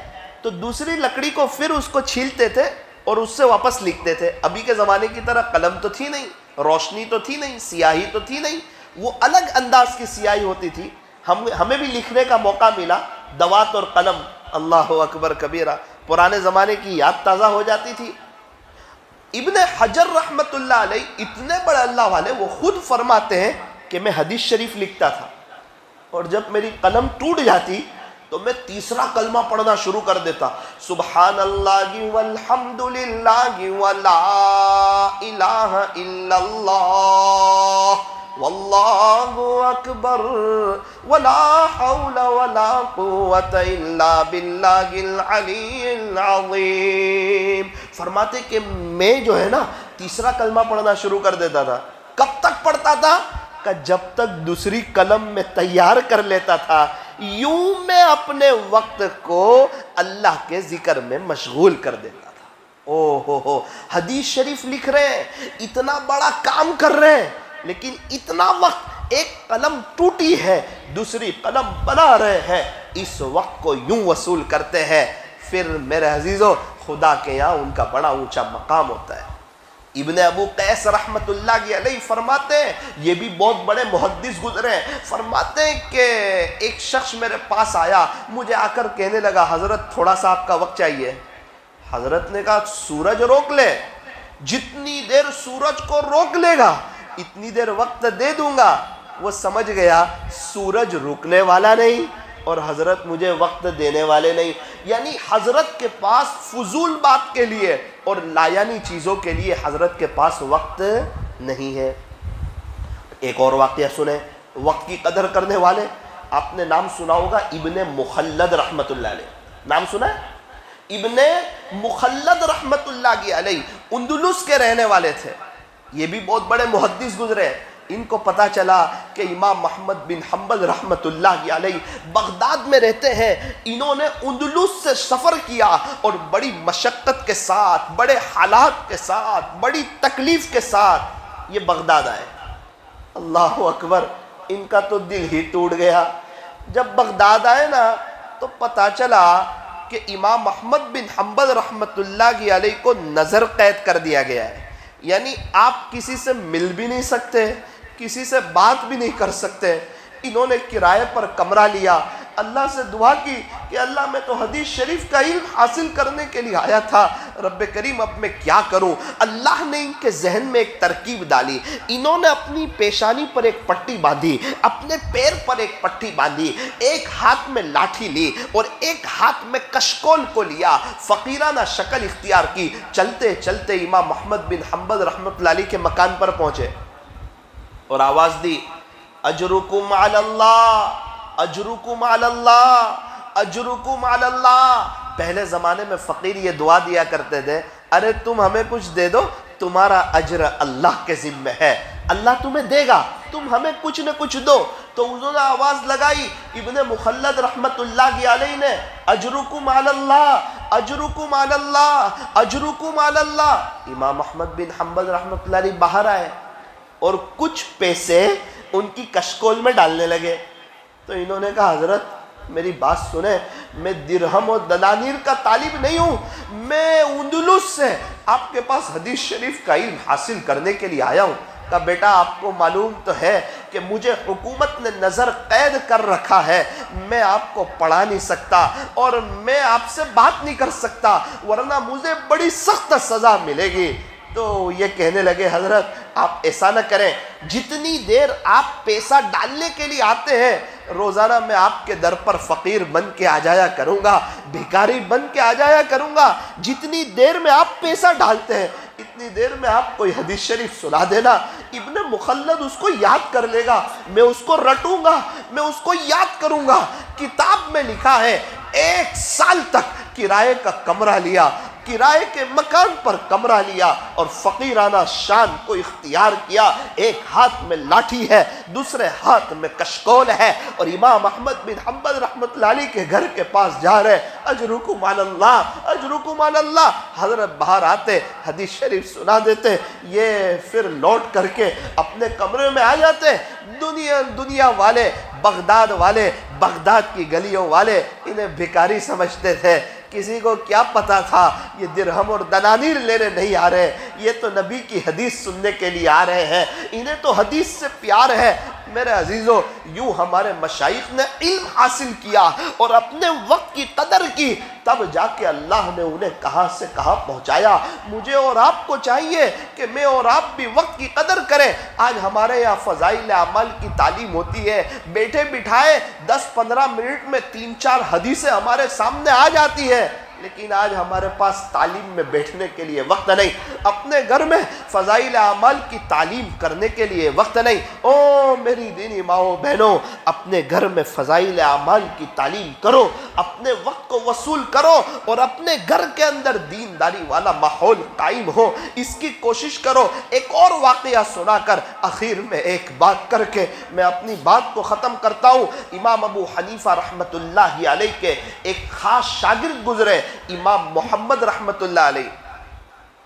تو دوسری لکڑی کو پھر اس کو چھیلتے تھے اور اس سے واپس لکھتے تھے۔ ابھی کے زمانے کی طرح قلم تو تھی نہیں، روشنی تو تھی نہیں، سیاہی تو تھی نہیں، وہ الگ انداز کی سیاہی ہوتی تھی۔ ہمیں بھی لکھنے کا موقع ملا، دوات اور قلم، اللہ اکبر کبیرہ، پرانے زمانے کی یاد تازہ ہو جاتی تھی۔ ابن حجر رحمت اللہ علیہ اتنے بڑے اللہ والے، وہ خود فرماتے ہیں کہ میں حدیث شریف لکھتا تھا اور جب میری قلم ٹوٹ جاتی تو میں تیسرا کلمہ پڑھنا شروع کر دیتا، سبحان اللہ والحمد للہ ولا الہ الا اللہ واللہ اکبر ولا حول ولا قوت الا باللہ العلی العظیم۔ فرماتے کہ میں جو ہے نا تیسرا کلمہ پڑھنا شروع کر دیتا تھا۔ کب تک پڑھتا تھا؟ کہ جب تک دوسری قلم میں تیار کر لیتا تھا، یوں میں اپنے وقت کو اللہ کے ذکر میں مشغول کر دیتا تھا۔ ہو حدیث شریف لکھ رہے ہیں، اتنا بڑا کام کر رہے ہیں، لیکن اتنا وقت، ایک قلم ٹوٹی ہے دوسری قلم بنا رہے ہیں، اس وقت کو یوں وصول کرتے ہیں۔ پھر میرے عزیزو، خدا کے یہاں ان کا بڑا اونچا مقام ہوتا ہے۔ ابن ابو قیس رحمت اللہ علیہ فرماتے ہیں، یہ بھی بہت بڑے محدث گزرے ہیں، فرماتے ہیں کہ ایک شخص میرے پاس آیا، مجھے آ کر کہنے لگا حضرت تھوڑا سا آپ کا وقت چاہیے۔ حضرت نے کہا سورج روک لے، جتنی دیر سورج کو روک لے گا اتنی دیر وقت دے دوں گا۔ وہ سمجھ گیا سورج رکنے والا نہیں اور حضرت مجھے وقت دینے والے نہیں، یعنی حضرت کے پاس فضول بات کے لیے اور لایانی چیزوں کے لیے حضرت کے پاس وقت نہیں ہے۔ ایک اور واقعہ سنیں وقت کی قدر کرنے والے، آپ نے نام سنا ہوگا ابن مخلد رحمت اللہ علیہ، نام سنا ہے؟ ابن مخلد رحمت اللہ علیہ اندلس کے رہنے والے تھے، یہ بھی بہت بڑے محدث گزرے۔ ان کو پتا چلا کہ امام محمد بن حنبل رحمت اللہ علیہ بغداد میں رہتے ہیں، انہوں نے اندلس سے سفر کیا اور بڑی مشقت کے ساتھ، بڑے حالات کے ساتھ، بڑی تکلیف کے ساتھ یہ بغداد آئے۔ اللہ اکبر، ان کا تو دل ہی ٹوٹ گیا۔ جب بغداد آئے نا تو پتا چلا کہ امام محمد بن حنبل رحمت اللہ علیہ کو نظر قید کر دیا گیا ہے، یعنی آپ کسی سے مل بھی نہیں سکتے، کسی سے بات بھی نہیں کر سکتے۔ انہوں نے کرائے پر کمرہ لیا، اللہ سے دعا کی کہ اللہ میں تو حدیث شریف کا علم حاصل کرنے کے لیے آیا تھا، رب کریم اب میں کیا کروں؟ اللہ نے ان کے ذہن میں ایک ترکیب ڈالی، انہوں نے اپنی پیشانی پر ایک پٹی باندھی، اپنے پیر پر ایک پٹی باندھی، ایک ہاتھ میں لاٹھی لی اور ایک ہاتھ میں کشکول کو لیا، فقیرانہ شکل اختیار کی، چلتے چلتے امام محمد بن حنبل رحمۃ اللہ علیہ کے مکان پر پہنچے اور آواز دی، اجرکم علی اللہ، اجرکم علی اللہ، اجرکم علی اللہ۔ پہلے زمانے میں فقیر یہ دعا دیا کرتے تھے، ارے تم ہمیں کچھ دے دو، تمہارا اجر اللہ کے ذمہ ہے، اللہ تمہیں دے گا، تم ہمیں کچھ نہ کچھ دو۔ تو انہوں نے آواز لگائی، ابن مخلد رحمت اللہ علیہ نے، اجرکم علی اللہ، اجرکم علی اللہ، اجرکم علی اللہ۔ امام احمد بن حنبل رحمت اللہ علیہ باہر آئے اور کچھ پیسے ان کی کشکول میں ڈالنے لگے۔ تو انہوں نے کہا حضرت میری بات سنیں، میں درہم اور دنانیر کا طالب نہیں ہوں، میں اندلس سے آپ کے پاس حدیث شریف کا علم حاصل کرنے کے لیے آیا ہوں۔ کہا بیٹا آپ کو معلوم تو ہے کہ مجھے حکومت نے نظر قید کر رکھا ہے، میں آپ کو پڑھا نہیں سکتا اور میں آپ سے بات نہیں کر سکتا، ورنہ مجھے بڑی سخت سزا ملے گی۔ تو یہ کہنے لگے حضرت آپ ایسا نہ کریں، جتنی دیر آپ پیسہ ڈالنے کے لیے آتے ہیں روزانہ میں آپ کے در پر فقیر بن کے آ جایا کروں گا، بھکاری بن کے آ جایا کروں گا، جتنی دیر میں آپ پیسہ ڈالتے ہیں اتنی دیر میں آپ کوئی حدیث شریف سنا دینا۔ ابن مخلد اس کو یاد کر لے گا، میں اس کو رٹوں گا، میں اس کو یاد کروں گا۔ کتاب میں لکھا ہے 1 سال تک کرائے کا کمرہ لیا، کرائے کے مکان پر کمرہ لیا اور فقیرانہ شان کو اختیار کیا۔ ایک ہاتھ میں لاٹھی ہے، دوسرے ہاتھ میں کشکول ہے اور امام احمد بن حنبل رحمۃ اللہ علیہ کے گھر کے پاس جا رہے، اجرکم علی اللہ، اجرکم علی اللہ۔ حضرت باہر آتے حدیث شریف سنا دیتے، یہ پھر لوٹ کر کے اپنے کمرے میں آ جاتے۔ دنیا والے، بغداد والے، بغداد کی گلیوں والے انہیں بھکاری سمجھتے تھے، کسی کو کیا پتا تھا یہ درہم اور دنانیر لینے نہیں آ رہے، یہ تو نبی کی حدیث سننے کے لیے آ رہے ہیں، انہیں تو حدیث سے پیار ہے۔ میرے عزیزو، یوں ہمارے مشائخ نے علم حاصل کیا اور اپنے وقت کی قدر کی، تب جا کے اللہ نے انہیں کہاں سے کہاں پہنچایا۔ مجھے اور آپ کو چاہیے کہ میں اور آپ بھی وقت کی قدر کریں۔ آج ہمارے یہاں فضائل اعمال کی تعلیم ہوتی ہے، بیٹھے بٹھائے 10-15 منٹ میں 3-4 حدیثیں ہمارے سامنے آ جاتی ہے، لیکن آج ہمارے پاس تعلیم میں بیٹھنے کے لیے وقت نہیں، اپنے گھر میں فضائل اعمال کی تعلیم کرنے کے لیے وقت نہیں۔ او میری دینی ماؤں بہنوں، اپنے گھر میں فضائل اعمال کی تعلیم کرو، اپنے وقت کو وصول کرو اور اپنے گھر کے اندر دینداری والا ماحول قائم ہو، اس کی کوشش کرو۔ ایک اور واقعہ سنا کر آخر میں ایک بات کر کے میں اپنی بات کو ختم کرتا ہوں۔ امام ابو حنیفہ رحمۃ اللہ علیہ کے ایک خاص شاگرد گزرے، امام محمد رحمۃ اللہ علیہ۔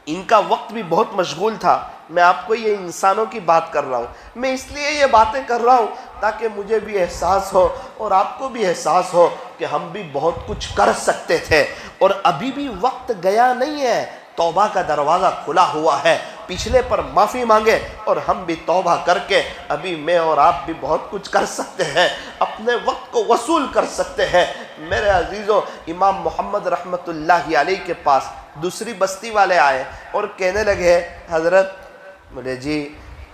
ان کا وقت بھی بہت مشغول تھا۔ میں آپ کو یہ انسانوں کی بات کر رہا ہوں، میں اس لیے یہ باتیں کر رہا ہوں تاکہ مجھے بھی احساس ہو اور آپ کو بھی احساس ہو کہ ہم بھی بہت کچھ کر سکتے تھے اور ابھی بھی وقت گیا نہیں ہے، توبہ کا دروازہ کھلا ہوا ہے۔ پچھلے پر معافی مانگے اور ہم بھی توبہ کر کے ابھی میں اور آپ بھی بہت کچھ کر سکتے ہیں، اپنے وقت کو وصول کر سکتے ہیں۔ میرے عزیزوں، امام محمد رحمۃ اللہ علیہ کے پاس دوسری بستی والے آئے اور کہنے لگے، حضرت بولے جی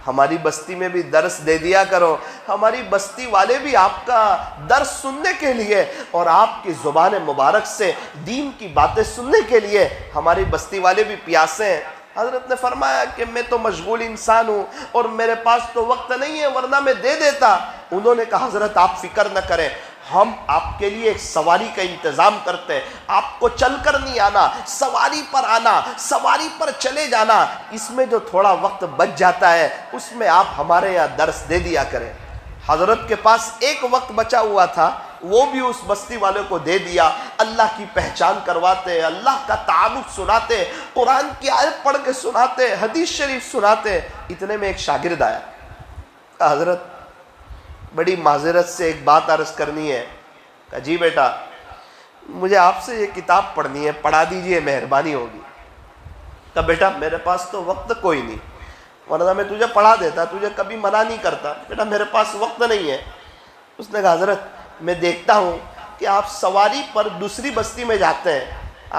ہماری بستی میں بھی درس دے دیا کرو، ہماری بستی والے بھی آپ کا درس سننے کے لیے اور آپ کی زبان مبارک سے دین کی باتیں سننے کے لیے ہماری بستی والے بھی پیاسے ہیں۔ حضرت نے فرمایا کہ میں تو مشغول انسان ہوں اور میرے پاس تو وقت نہیں ہے، ورنہ میں دے دیتا۔ انہوں نے کہا حضرت آپ فکر نہ کریں، ہم آپ کے لیے ایک سواری کا انتظام کرتے ہیں، آپ کو چل کر نہیں آنا، سواری پر آنا، سواری پر چلے جانا، اس میں جو تھوڑا وقت بچ جاتا ہے اس میں آپ ہمارے یہاں درس دے دیا کریں۔ حضرت کے پاس ایک وقت بچا ہوا تھا، وہ بھی اس بستی والے کو دے دیا۔ اللہ کی پہچان کرواتے، اللہ کا تعارف سناتے، قرآن کی آیت پڑھ کے سناتے، حدیث شریف سناتے۔ اتنے میں ایک شاگرد آیا، کہا حضرت بڑی معذرت سے ایک بات عرض کرنی ہے۔ کہا جی بیٹا، مجھے آپ سے یہ کتاب پڑھنی ہے، پڑھا دیجئے مہربانی ہوگی۔ کہا بیٹا میرے پاس تو وقت کوئی نہیں، ورنہ میں تجھے پڑھا دیتا، تجھے کبھی منع نہیں کرتا، بیٹا میرے پاس وقت نہیں ہے۔ اس نے کہا حضرت میں دیکھتا ہوں کہ آپ سواری پر دوسری بستی میں جاتے ہیں،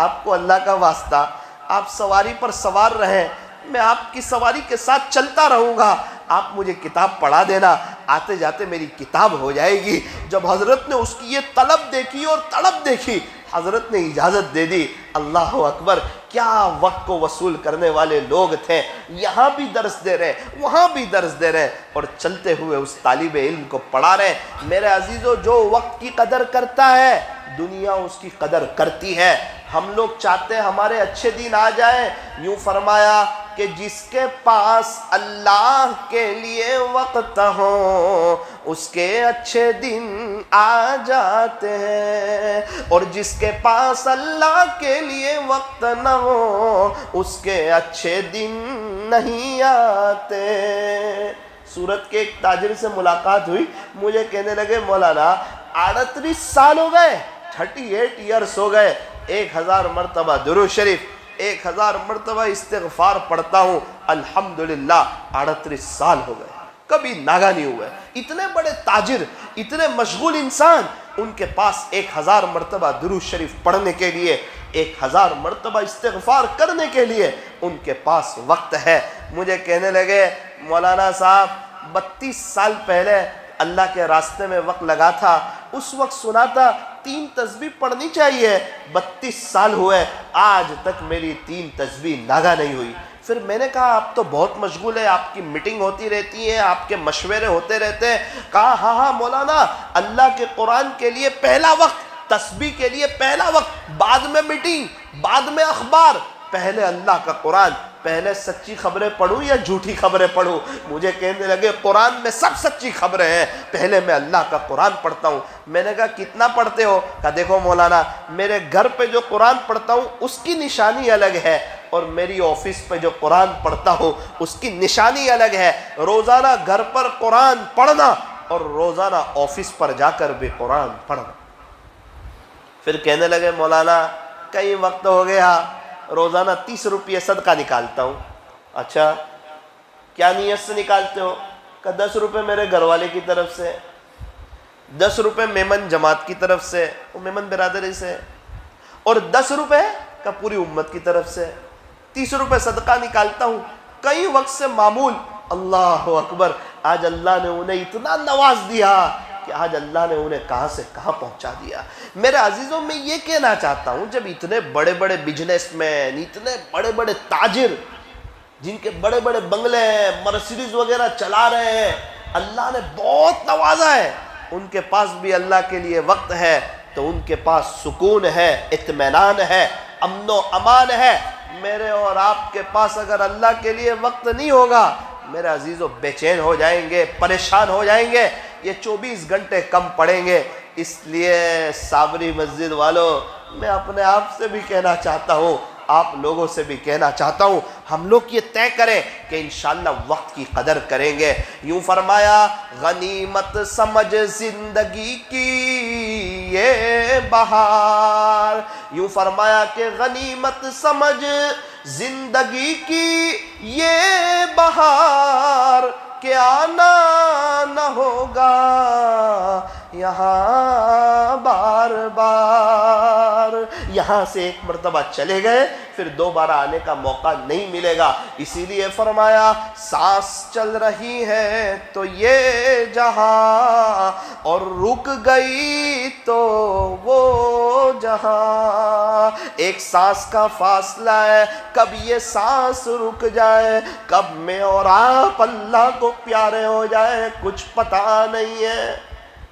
آپ کو اللہ کا واسطہ آپ سواری پر سوار رہیں، میں آپ کی سواری کے ساتھ چلتا رہوں گا، آپ مجھے کتاب پڑھا دینا، آتے جاتے میری کتاب ہو جائے گی۔ جب حضرت نے اس کی یہ طلب دیکھی اور تڑپ دیکھی، حضرت نے اجازت دے دی۔ اللہ اکبر، کیا وقت کو وصول کرنے والے لوگ تھے، یہاں بھی درس دے رہے، وہاں بھی درس دے رہے اور چلتے ہوئے اس طالب علم کو پڑھا رہے۔ میرے عزیزو، جو وقت کی قدر کرتا ہے دنیا اس کی قدر کرتی ہے۔ ہم لوگ چاہتے ہیں ہمارے اچھے دن آ جائیں، یوں فرمایا کہ جس کے پاس اللہ کے لیے وقت ہو اس کے اچھے دن آ جاتے ہیں، اور جس کے پاس اللہ کے لیے وقت نہ ہو اس کے اچھے دن نہیں آتے۔ سورت کے ایک تاجر سے ملاقات ہوئی، مجھے کہنے لگے مولانا 38 سال ہو گئے، 38 ایئرس ہو گئے، 1000 مرتبہ درود شریف، 1000 مرتبہ استغفار پڑھتا ہوں، الحمدللہ 38 سال ہو گئے، کبھی ناگا نہیں ہوئے۔ اتنے بڑے تاجر، اتنے مشغول انسان، ان کے پاس 1000 مرتبہ درود شریف پڑھنے کے لیے، 1000 مرتبہ استغفار کرنے کے لیے ان کے پاس وقت ہے۔ مجھے کہنے لگے مولانا صاحب 32 سال پہلے اللہ کے راستے میں وقت لگا تھا، اس وقت سنا تھا 3 تسبیح پڑھنی چاہیے، 32 سال ہوئے آج تک میری 3 تسبیح ناگا نہیں ہوئی۔ پھر میں نے کہا آپ تو بہت مشغول ہے، آپ کی میٹنگ ہوتی رہتی ہے، آپ کے مشورے ہوتے رہتے ہیں۔ کہا ہاں مولانا، اللہ کے قرآن کے لیے پہلا وقت، تسبیح کے لیے پہلا وقت، بعد میں میٹنگ، بعد میں اخبار، پہلے اللہ کا قرآن۔ پہلے سچی خبریں پڑھوں یا جھوٹی خبریں پڑھوں؟ مجھے کہنے لگے قرآن میں سب سچی خبریں ہیں، پہلے میں اللہ کا قرآن پڑھتا ہوں۔ میں نے کہا کتنا پڑھتے ہو؟ کہا دیکھو مولانا، میرے گھر پہ جو قرآن پڑھتا ہوں اس کی نشانی الگ ہے، اور میری آفس پہ جو قرآن پڑھتا ہوں اس کی نشانی الگ ہے۔ روزانہ گھر پر قرآن پڑھنا اور روزانہ آفس پر جا کر بھی قرآن پڑھنا۔ پھر کہنے لگے مولانا کئی وقت ہو گیا روزانہ 30 روپیہ صدقہ نکالتا ہوں. اچھا کیا نیت سے نکالتے ہو؟ کہ 10 روپے میرے گھر والے کی طرف سے, 10 روپے میمن جماعت کی طرف سے, وہ میمن برادری سے, اور 10 روپے کا پوری امت کی طرف سے. 30 روپے صدقہ نکالتا ہوں. کئی وقت سے معمول. اللہ اکبر, آج اللہ نے انہیں اتنا نواز دیا کہ آج اللہ نے انہیں کہاں سے کہاں پہنچا دیا. میرے عزیزوں, میں یہ کہنا چاہتا ہوں, جب اتنے بڑے بڑے بزنس مین, اتنے بڑے بڑے تاجر, جن کے بڑے بڑے بنگلے ہیں, مرسیڈیز وغیرہ چلا رہے ہیں, اللہ نے بہت نوازا ہے, ان کے پاس بھی اللہ کے لیے وقت ہے تو ان کے پاس سکون ہے, اطمینان ہے, امن و امان ہے. میرے اور آپ کے پاس اگر اللہ کے لیے وقت نہیں ہوگا میرے عزیزوں, بے چین ہو جائیں گے, پریشان ہو جائیں گے, یہ 24 گھنٹے کم پڑیں گے. اس لیے صابری مسجد والوں, میں اپنے آپ سے بھی کہنا چاہتا ہوں, آپ لوگوں سے بھی کہنا چاہتا ہوں, ہم لوگ یہ طے کریں کہ انشاءاللہ وقت کی قدر کریں گے. یوں فرمایا, غنیمت سمجھ زندگی کی یہ بہار. یوں فرمایا کہ غنیمت سمجھ زندگی کی یہ بہار, کہ آنا نہ ہوگا یہاں بار بار. یہاں سے ایک مرتبہ چلے گئے پھر دوبارہ آنے کا موقع نہیں ملے گا. اسی لیے فرمایا, سانس چل رہی ہے تو یہ جہاں, اور رک گئی تو وہ جہاں. ایک سانس کا فاصلہ ہے, کب یہ سانس رک جائے, کب میں اور آپ اللہ کو پیارے ہو جائے, کچھ پتہ نہیں ہے.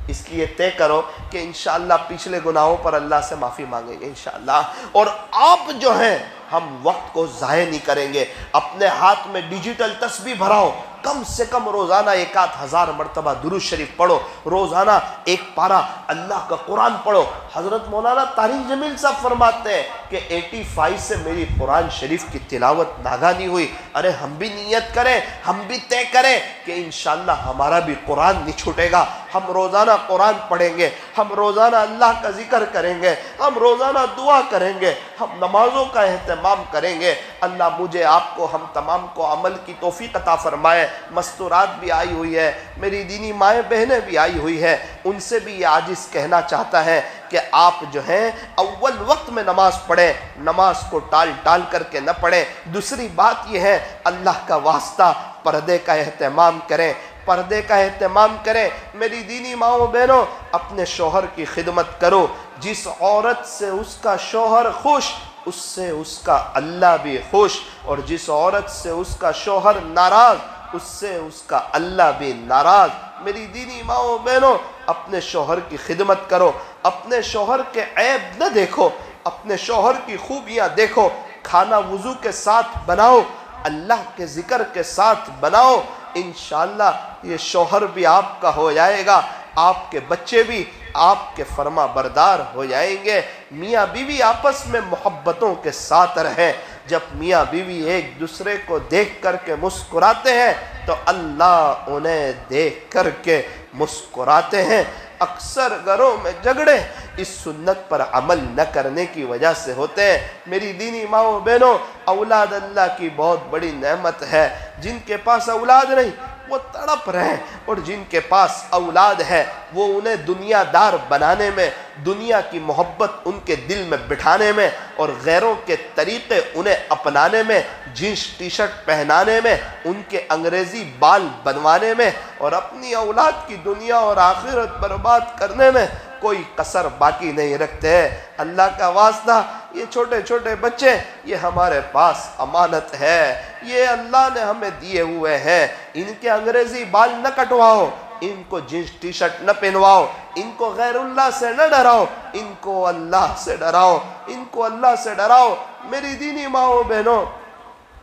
اس لیے طے کرو کہ انشاءاللہ پچھلے گناہوں پر اللہ سے معافی مانگیں گے انشاءاللہ. اور آپ جو ہیں, ہم وقت کو ضائع نہیں کریں گے. اپنے ہاتھ میں ڈیجیٹل تسبیح بھراؤ, کم سے کم روزانہ 1000 مرتبہ درود شریف پڑھو, روزانہ 1 پارہ اللہ کا قرآن پڑھو. حضرت مولانا طارق جمیل صاحب فرماتے ہیں کہ 85 سے میری قرآن شریف کی تلاوت ناگا نہیں ہوئی. ارے ہم بھی نیت کریں, ہم بھی طے کریں کہ انشاءاللہ ہمارا بھی قرآن نہیں چھوٹے گا. ہم روزانہ قرآن پڑھیں گے, ہم روزانہ اللہ کا ذکر کریں گے, ہم روزانہ دعا کریں گے, ہم نمازوں کا اہتمام کریں گے. اللہ مجھے, آپ کو, ہم تمام کو عمل کی توفیق عطا فرمائے. مستورات بھی آئی ہوئی ہے, میری دینی مائیں بہنیں بھی آئی ہوئی ہے, ان سے بھی یہ عاجز کہنا چاہتا ہے کہ آپ جو ہیں اول وقت میں نماز پڑھیں, نماز کو ٹال ٹال کر کے نہ پڑھیں. دوسری بات یہ ہے, اللہ کا واسطہ پردے کا اہتمام کریں, پردے کا اہتمام کریں. میری دینی ماؤں بہنوں, اپنے شوہر کی خدمت کرو. جس عورت سے اس کا شوہر خوش, اس سے اس کا اللہ بھی خوش, اور جس عورت سے اس کا شوہر ناراض, اس سے اس کا اللہ بھی ناراض. میری دینی ماؤں بہنوں, اپنے شوہر کی خدمت کرو, اپنے شوہر کے عیب نہ دیکھو, اپنے شوہر کی خوبیاں دیکھو. کھانا وضو کے ساتھ بناؤ, اللہ کے ذکر کے ساتھ بناؤ. انشاءاللہ یہ شوہر بھی آپ کا ہو جائے گا, آپ کے بچے بھی آپ کے فرما بردار ہو جائیں گے. میاں بیوی آپس میں محبتوں کے ساتھ رہیں. جب میاں بیوی ایک دوسرے کو دیکھ کر کے مسکراتے ہیں تو اللہ انہیں دیکھ کر کے مسکراتے ہیں. اکثر گھروں میں جھگڑے اس سنت پر عمل نہ کرنے کی وجہ سے ہوتے ہیں. میری دینی ماؤں بہنوں, اولاد اللہ کی بہت بڑی نعمت ہے. جن کے پاس اولاد نہیں وہ تڑپ رہے ہیں, اور جن کے پاس اولاد ہے وہ انہیں دنیا دار بنانے میں, دنیا کی محبت ان کے دل میں بٹھانے میں, اور غیروں کے طریقے انہیں اپنانے میں, جینس ٹی شرٹ پہنانے میں, ان کے انگریزی بال بنوانے میں, اور اپنی اولاد کی دنیا اور آخرت برباد کرنے میں کوئی کسر باقی نہیں رکھتے ہیں. اللہ کا واسطہ, یہ چھوٹے چھوٹے بچے یہ ہمارے پاس امانت ہے, یہ اللہ نے ہمیں دیے ہوئے ہیں. ان کے انگریزی بال نہ کٹواؤ, ان کو جینس ٹی شرٹ نہ پہنواؤ, ان کو غیر اللہ سے نہ ڈراؤ, ان کو اللہ سے ڈراؤ, ان کو اللہ سے ڈراؤ. میری دینی ماؤں بہنوں,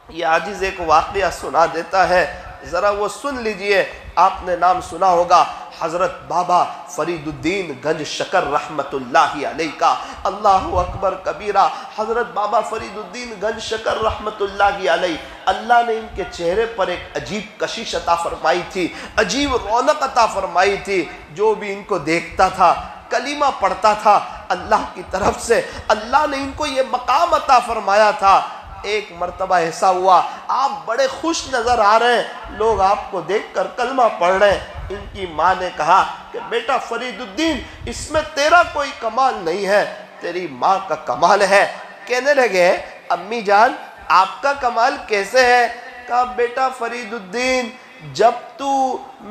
یہ عاجز ایک واقعہ سنا دیتا ہے, ذرا وہ سن لیجئے. آپ نے نام سنا ہوگا حضرت بابا فرید الدین گنج شکر رحمت اللہ علیہ کا. اللہ اکبر کبیرہ. حضرت بابا فرید الدین گنج شکر رحمت اللہ علیہ, اللہ نے ان کے چہرے پر ایک عجیب کشش عطا فرمائی تھی, عجیب رونق عطا فرمائی تھی. جو بھی ان کو دیکھتا تھا, کلمہ پڑھتا تھا, اللہ کی طرف سے اللہ نے ان کو یہ مقام عطا فرمایا تھا۔ ایک مرتبہ ایسا ہوا آپ بڑے خوش نظر آ رہے ہیں، لوگ آپ کو دیکھ کر کلمہ پڑھ رہے ہیں۔ ان کی ماں نے کہا کہ بیٹا فرید الدین، اس میں تیرا کوئی کمال نہیں ہے، تیری ماں کا کمال ہے۔ کہنے لگے امی جان آپ کا کمال کیسے ہے؟ کہا بیٹا فرید الدین، جب تو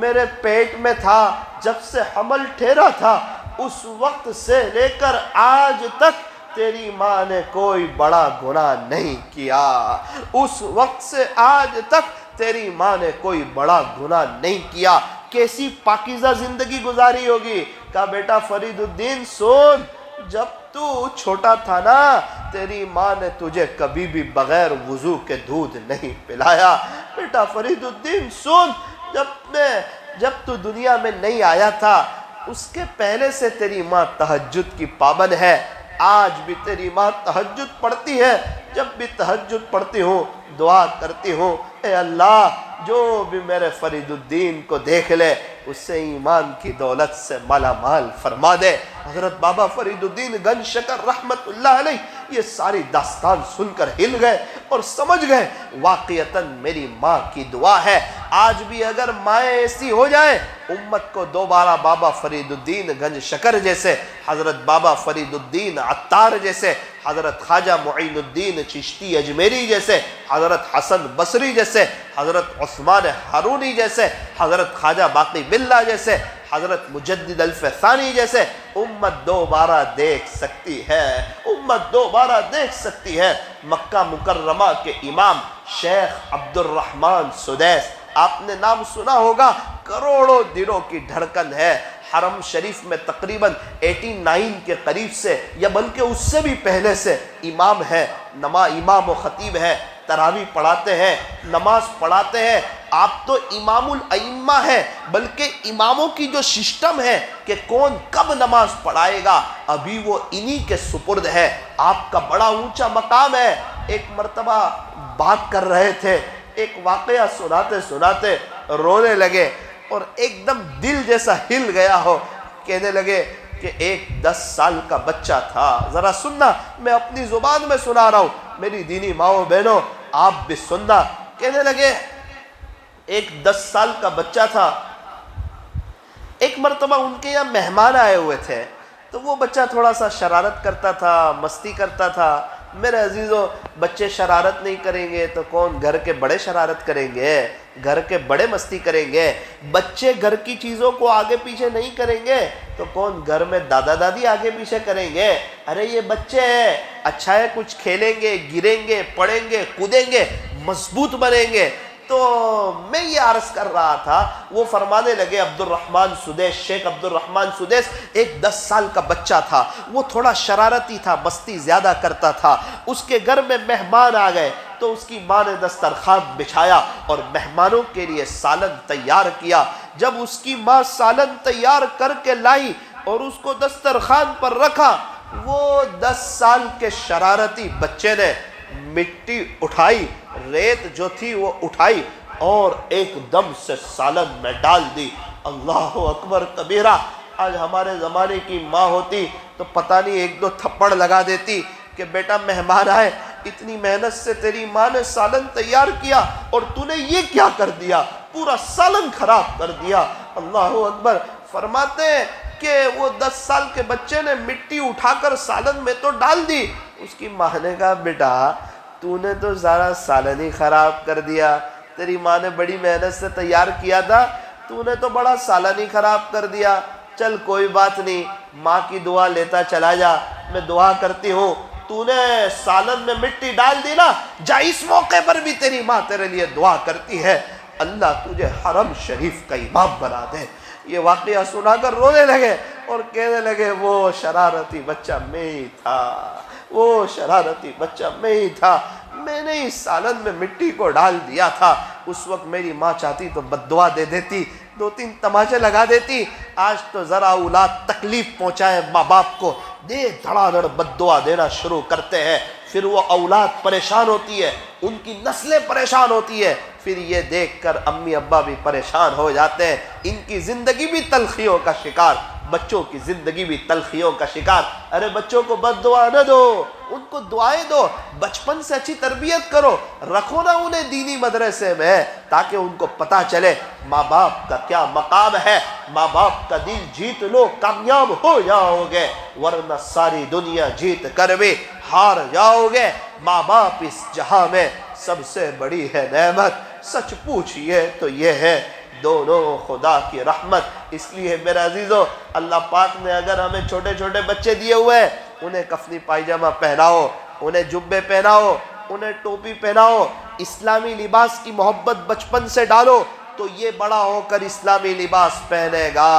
میرے پیٹ میں تھا، جب سے حمل ٹھہرا تھا، اس وقت سے لے کر آج تک تیری ماں نے کوئی بڑا گناہ نہیں کیا۔ اس وقت سے آج تک تیری ماں نے کوئی بڑا گناہ نہیں کیا۔ کیسی پاکیزہ زندگی گزاری ہوگی؟ کہا بیٹا فرید الدین سن، جب تو چھوٹا تھا نا، تیری ماں نے تجھے کبھی بھی بغیر وضو کے دودھ نہیں پلایا۔ بیٹا فرید الدین سن، جب تو دنیا میں نہیں آیا تھا، اس کے پہلے سے تیری ماں تہجد کی پابند ہے۔ آج بھی تیری ماں تہجد پڑھتی ہے۔ جب بھی تہجد پڑھتی ہوں دعا کرتی ہوں، اے اللہ جو بھی میرے فرید الدین کو دیکھ لے اسے ایمان کی دولت سے مالا مال فرما دے۔ حضرت بابا فرید الدین گنج شکر رحمت اللہ علیہ یہ ساری داستان سن کر ہل گئے اور سمجھ گئے واقعتاً میری ماں کی دعا ہے۔ آج بھی اگر مائیں ایسی ہو جائیں، امت کو دوبارہ بابا فرید الدین گنج شکر جیسے، حضرت بابا فرید الدین عطار جیسے، حضرت خواجہ معین الدین چشتی اجمیری جیسے، حضرت حسن بصری جیسے، حضرت عثمان ہارونی جیسے، حضرت خواجہ باقی باللہ جیسے، حضرت مجدد الفسانی جیسے امت دوبارہ دیکھ سکتی ہے، امت دوبارہ دیکھ سکتی ہے۔ مکہ مکرمہ کے امام شیخ عبد الرحمن سدیس، آپ نے نام سنا ہوگا، کروڑوں دلوں کی دھڑکن ہے۔ حرم شریف میں تقریباً 89 کے قریب سے یا بلکہ اس سے بھی پہلے سے امام ہے، امام و خطیب ہے، تراویح پڑھاتے ہیں، نماز پڑھاتے ہیں۔ آپ تو امام الائمہ ہیں، بلکہ اماموں کی جو سسٹم ہے کہ کون کب نماز پڑھائے گا، ابھی وہ انہی کے سپرد ہے۔ آپ کا بڑا اونچا مقام ہے۔ ایک مرتبہ بات کر رہے تھے، ایک واقعہ سناتے سناتے رونے لگے اور ایک دم دل جیسا ہل گیا ہو۔ کہنے لگے کہ ایک 10 سال کا بچہ تھا، ذرا سننا، میں اپنی زبان میں سنا رہا ہوں، میری دینی ماؤں بہنوں آپ بھی سننا۔ کہنے لگے ایک 10 سال کا بچہ تھا، ایک مرتبہ ان کے یہاں مہمان آئے ہوئے تھے، تو وہ بچہ تھوڑا سا شرارت کرتا تھا، مستی کرتا تھا۔ میرے عزیزو، بچے شرارت نہیں کریں گے تو کون گھر کے بڑے شرارت کریں گے؟ گھر کے بڑے مستی کریں گے۔ بچے گھر کی چیزوں کو آگے پیچھے نہیں کریں گے تو کون گھر میں دادا دادی آگے پیچھے کریں گے؟ ارے یہ بچے ہیں، اچھا ہے کچھ کھیلیں گے، گریں گے، پڑیں گے، کودیں گے، مضبوط بنیں گے۔ تو میں یہ عرض کر رہا تھا، وہ فرمانے لگے عبد الرحمن سدیس، شیخ عبد الرحمن سدیس، ایک 10 سال کا بچہ تھا، وہ تھوڑا شرارتی تھا، مستی زیادہ کرتا تھا۔ اس کے گھر میں مہمان آ گئے تو اس کی ماں نے دسترخوان بچھایا اور مہمانوں کے لیے سالن تیار کیا۔ جب اس کی ماں سالن تیار کر کے لائی اور اس کو دسترخوان پر رکھا، وہ 10 سال کے شرارتی بچے نے مٹی اٹھائی، ریت جو تھی وہ اٹھائی اور ایک دم سے سالن میں ڈال دی۔ اللہ اکبر کبیرہ۔ آج ہمارے زمانے کی ماں ہوتی تو پتہ نہیں 1-2 تھپڑ لگا دیتی کہ بیٹا مہمان آئے، اتنی محنت سے تیری ماں نے سالن تیار کیا اور تو نے یہ کیا کر دیا، پورا سالن خراب کر دیا۔ اللہ اکبر۔ فرماتے ہیں کہ وہ 10 سال کے بچے نے مٹی اٹھا کر سالن میں تو ڈال دی۔ اس کی ماں نے کہا بیٹا تو نے تو سارا سالن ہی خراب کر دیا، تیری ماں نے بڑی محنت سے تیار کیا تھا، تو نے تو بڑا سالن ہی خراب کر دیا۔ چل کوئی بات نہیں، ماں کی دعا لیتا چلا جا، میں دعا کرتی ہوں، تو نے سالن میں مٹی ڈال دی نا، جا اس موقع پر بھی تیری ماں تیرے لیے دعا کرتی ہے، اللہ تجھے حرم شریف کا امام بنا دے۔ یہ واقعہ سنا کر رونے لگے اور کہنے لگے وہ شرارتی بچہ میں ہی تھا، وہ شرارتی بچہ میں ہی تھا، میں نے اس سالن میں مٹی کو ڈال دیا تھا۔ اس وقت میری ماں چاہتی تو بددعا دے دیتی، 2-3 تماچے لگا دیتی۔ آج تو ذرا اولاد تکلیف پہنچائے ماں باپ کو، دے دھڑا دھڑ بددعا دینا شروع کرتے ہیں، پھر وہ اولاد پریشان ہوتی ہے، ان کی نسلیں پریشان ہوتی ہے، پھر یہ دیکھ کر امی ابا بھی پریشان ہو جاتے ہیں، ان کی زندگی بھی تلخیوں کا شکار، بچوں کی زندگی بھی تلخیوں کا شکار۔ ارے بچوں کو بد دعا نہ دو، ان کو دعائیں دو، بچپن سے اچھی تربیت کرو، رکھو نا انہیں دینی مدرسے میں، تاکہ ان کو پتہ چلے ماں باپ کا کیا مقام ہے، ماں باپ کا دل جیت لو کامیاب ہو جاؤ گے، ورنہ ساری دنیا جیت کر بھی ہار جاؤ گے۔ ماں باپ اس جہاں میں سب سے بڑی ہے نعمت، سچ پوچھئے تو یہ ہے دونوں خدا کی رحمت۔ اس لیے میرے عزیزو، اللہ پاک نے اگر ہمیں چھوٹے چھوٹے بچے دیے ہوئے ہیں، انہیں کفنی پائجامہ پہناؤ، انہیں جبے پہناؤ، انہیں ٹوپی پہناؤ، اسلامی لباس کی محبت بچپن سے ڈالو، تو یہ بڑا ہو کر اسلامی لباس پہنے گا،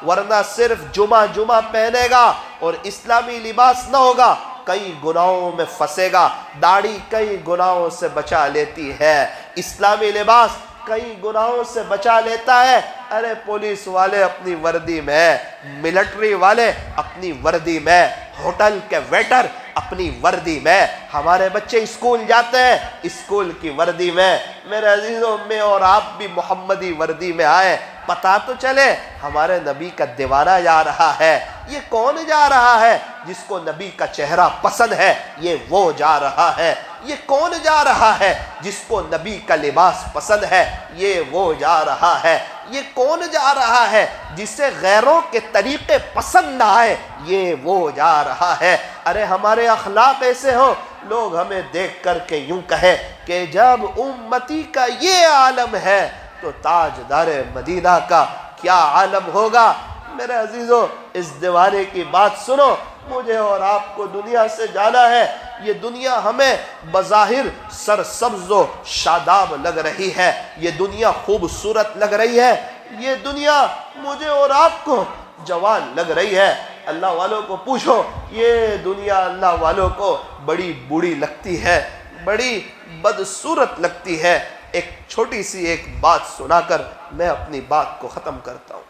ورنہ صرف جمعہ پہنے گا اور اسلامی لباس نہ ہوگا، کئی گناہوں میں پھنسے گا۔ داڑھی کئی گناہوں سے بچا لیتی ہے، اسلامی لباس کئی گناہوں سے بچا لیتا ہے۔ ارے پولیس والے اپنی وردی میں، ملٹری والے اپنی وردی میں، ہوٹل کے ویٹر اپنی وردی میں، ہمارے بچے اسکول جاتے ہیں اسکول کی وردی میں۔ میرے عزیزوں، میں اور آپ بھی محمدی وردی میں آئے، پتہ تو چلے ہمارے نبی کا دیوانہ جا رہا ہے۔ یہ کون جا رہا ہے؟ جس کو نبی کا چہرہ پسند ہے، یہ وہ جا رہا ہے۔ یہ کون جا رہا ہے؟ جس کو نبی کا لباس پسند ہے، یہ وہ جا رہا ہے۔ یہ کون جا رہا ہے؟ جسے غیروں کے طریقے پسند نہ آئے، یہ وہ جا رہا ہے۔ ارے ہمارے اخلاق ایسے ہوں، لوگ ہمیں دیکھ کر کے یوں کہیں کہ جب امتی کا یہ عالم ہے تو تاجدار مدینہ کا کیا عالم ہوگا۔ میرے عزیزو، اس دیوانے کی بات سنو، مجھے اور آپ کو دنیا سے جانا ہے۔ یہ دنیا ہمیں بظاہر سرسبز و شاداب لگ رہی ہے، یہ دنیا خوبصورت لگ رہی ہے، یہ دنیا مجھے اور آپ کو جوان لگ رہی ہے۔ اللہ والوں کو پوچھو، یہ دنیا اللہ والوں کو بڑی بری لگتی ہے، بڑی بدصورت لگتی ہے۔ ایک چھوٹی سی ایک بات سنا کر میں اپنی بات کو ختم کرتا ہوں۔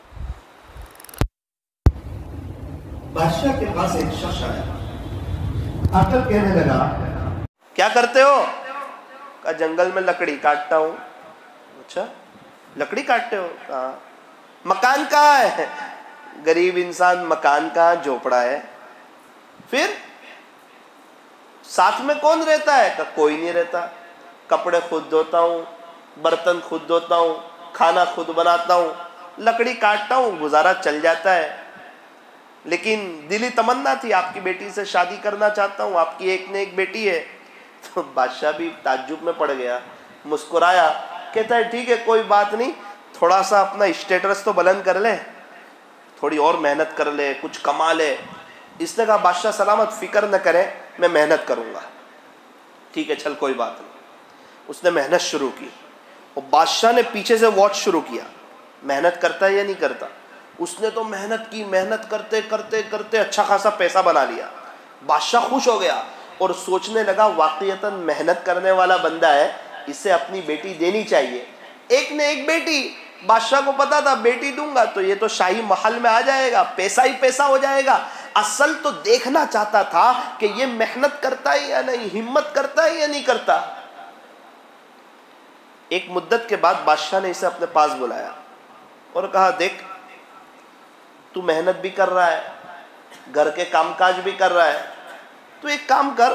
بادشاہ کے پاس ایک شخص آیا، آ کر کہنے لگا، کیا کرتے ہو؟ کہا جنگل میں لکڑی کاٹتا ہوں۔ اچھا لکڑی کاٹتے ہو؟ کہا مکان کہاں ہے؟ غریب انسان مکان کہاں، جھوپڑا ہے۔ پھر ساتھ میں کون رہتا ہے؟ کہا کوئی نہیں رہتا، کپڑے خود دھوتا ہوں، برتن خود دھوتا ہوں، کھانا خود بناتا ہوں، لکڑی کاٹتا ہوں، گزارا چل جاتا ہے۔ لیکن دلی تمنا تھی، آپ کی بیٹی سے شادی کرنا چاہتا ہوں، آپ کی ایک نے ایک بیٹی ہے۔ تو بادشاہ بھی تعجب میں پڑ گیا، مسکرایا، کہتا ہے ٹھیک ہے کوئی بات نہیں، تھوڑا سا اپنا اسٹیٹس تو بلند کر لے، تھوڑی اور محنت کر لے، کچھ کما لے۔ اس نے کہا بادشاہ سلامت، فکر نہ کریں، میں محنت کروں گا۔ ٹھیک ہے چل کوئی بات نہیں۔ اس نے محنت شروع کی اور بادشاہ نے پیچھے سے واچ شروع کیا، محنت کرتا ہے یا نہیں کرتا۔ اس نے تو محنت کی، محنت کرتے کرتے کرتے اچھا خاصا پیسہ بنا لیا۔ بادشاہ خوش ہو گیا اور سوچنے لگا واقعتاً محنت کرنے والا بندہ ہے، اسے اپنی بیٹی دینی چاہیے۔ ایک نے ایک بیٹی، بادشاہ کو پتا تھا بیٹی دوں گا تو یہ تو شاہی محل میں آ جائے گا، پیسہ ہی پیسہ ہو جائے گا۔ اصل تو دیکھنا چاہتا تھا کہ یہ محنت کرتا ہے یا نہیں، ہمت کرتا ہے یا نہیں کرتا۔ ایک مدت کے بعد بادشاہ نے اسے اپنے پاس بلایا اور کہا دیکھ تو محنت بھی کر رہا ہے، گھر کے کام کاج بھی کر رہا ہے، تو ایک کام کر،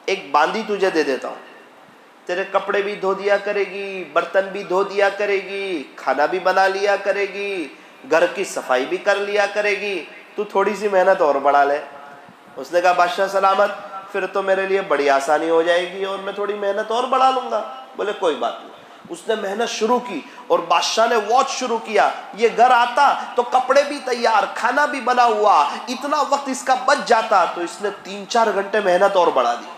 ایک باندی تجھے دے دیتا ہوں، تیرے کپڑے بھی دھو دیا کرے گی، برتن بھی دھو دیا کرے گی، کھانا بھی بنا لیا کرے گی، گھر کی صفائی بھی کر لیا کرے گی، تو تھوڑی سی محنت اور بڑھا لے۔ اس نے کہا بادشاہ سلامت، پھر تو میرے لیے بڑی آسانی ہو جائے گی اور میں تھوڑی محنت اور بڑھا لوں گا۔ بولے کوئی بات نہیں۔ اس نے محنت شروع کی اور بادشاہ نے واچ شروع کیا، یہ گھر آتا تو کپڑے بھی تیار، کھانا بھی بنا ہوا، اتنا وقت اس کا بچ جاتا، تو اس نے 3-4 گھنٹے محنت اور بڑھا دی،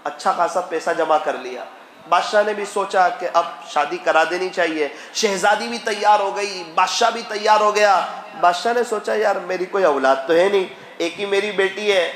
اچھا خاصا پیسہ جمع کر لیا۔ بادشاہ نے بھی سوچا کہ اب شادی کرا دینی چاہیے، شہزادی بھی تیار ہو گئی، بادشاہ بھی تیار ہو گیا۔ بادشاہ نے سوچا یار میری کوئی اولاد تو ہے نہیں، ایک ہی میری بیٹی ہے،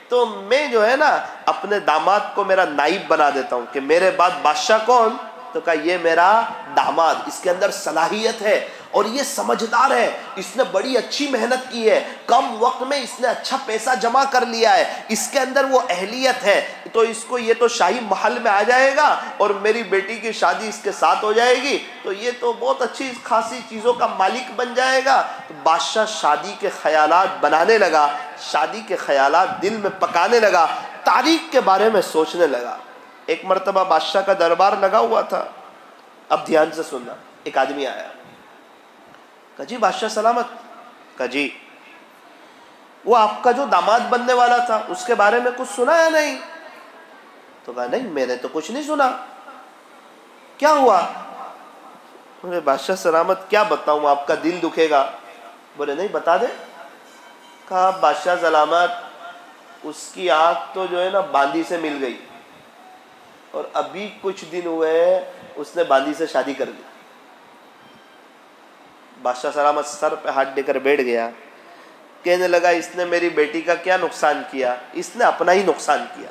تو میں جو ہے نا اپنے داماد کو میرا نائب بنا دیتا ہوں کہ میرے بعد بادشاہ کون، تو کہا یہ میرا داماد، اس کے اندر صلاحیت ہے اور یہ سمجھدار ہے، اس نے بڑی اچھی محنت کی ہے، کم وقت میں اس نے اچھا پیسہ جمع کر لیا ہے، اس کے اندر وہ اہلیت ہے، تو اس کو یہ تو شاہی محل میں آ جائے گا اور میری بیٹی کی شادی اس کے ساتھ ہو جائے گی، تو یہ تو بہت اچھی خاصی چیزوں کا مالک بن جائے گا۔ تو بادشاہ شادی کے خیالات بنانے لگا، شادی کے خیالات دل میں پکانے لگا، تاریخ کے بارے میں سوچنے لگا۔ ایک مرتبہ بادشاہ کا دربار لگا ہوا تھا، اب دھیان سے سننا، ایک آدمی آیا، کہا جی بادشاہ سلامت، کہا جی وہ آپ کا جو داماد بننے والا تھا اس کے بارے میں کچھ سنا یا نہیں؟ تو کہا نہیں میں نے تو کچھ نہیں سنا، کیا ہوا؟ بولے بادشاہ سلامت کیا بتاؤں، آپ کا دل دکھے گا۔ بولے نہیں بتا دے۔ کہا بادشاہ سلامت اس کی آنکھ تو جو ہے نا باندی سے مل گئی، اور ابھی کچھ دن ہوئے اس نے باندی سے شادی کر لی۔ بادشاہ سلامت سر پہ ہاتھ دے کر بیٹھ گیا، کہنے لگا اس نے میری بیٹی کا کیا نقصان کیا، اس نے اپنا ہی نقصان کیا۔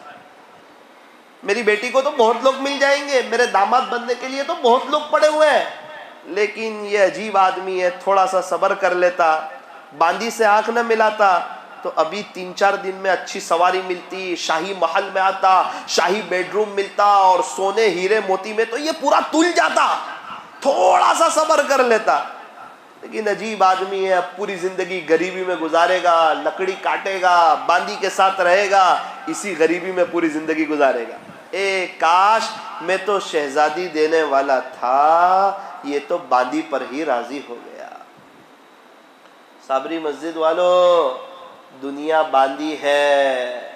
میری بیٹی کو تو بہت لوگ مل جائیں گے، میرے داماد بننے کے لیے تو بہت لوگ پڑے ہوئے ہیں، لیکن یہ عجیب آدمی ہے، تھوڑا سا صبر کر لیتا، باندی سے آنکھ نہ ملاتا تو ابھی 3-4 دن میں اچھی سواری ملتی، شاہی محل میں آتا، شاہی بیڈ روم ملتا، اور سونے ہیرے موتی میں تو یہ پورا تل جاتا، تھوڑا سا صبر کر لیتا۔ لیکن عجیب آدمی ہے، اب پوری زندگی غریبی میں گزارے گا، لکڑی کاٹے گا، باندی کے ساتھ رہے گا، اسی غریبی میں پوری زندگی گزارے گا۔ اے کاش میں تو شہزادی دینے والا تھا، یہ تو باندی پر ہی راضی ہو گیا۔ صابری مسجد والو، دنیا باندی ہے،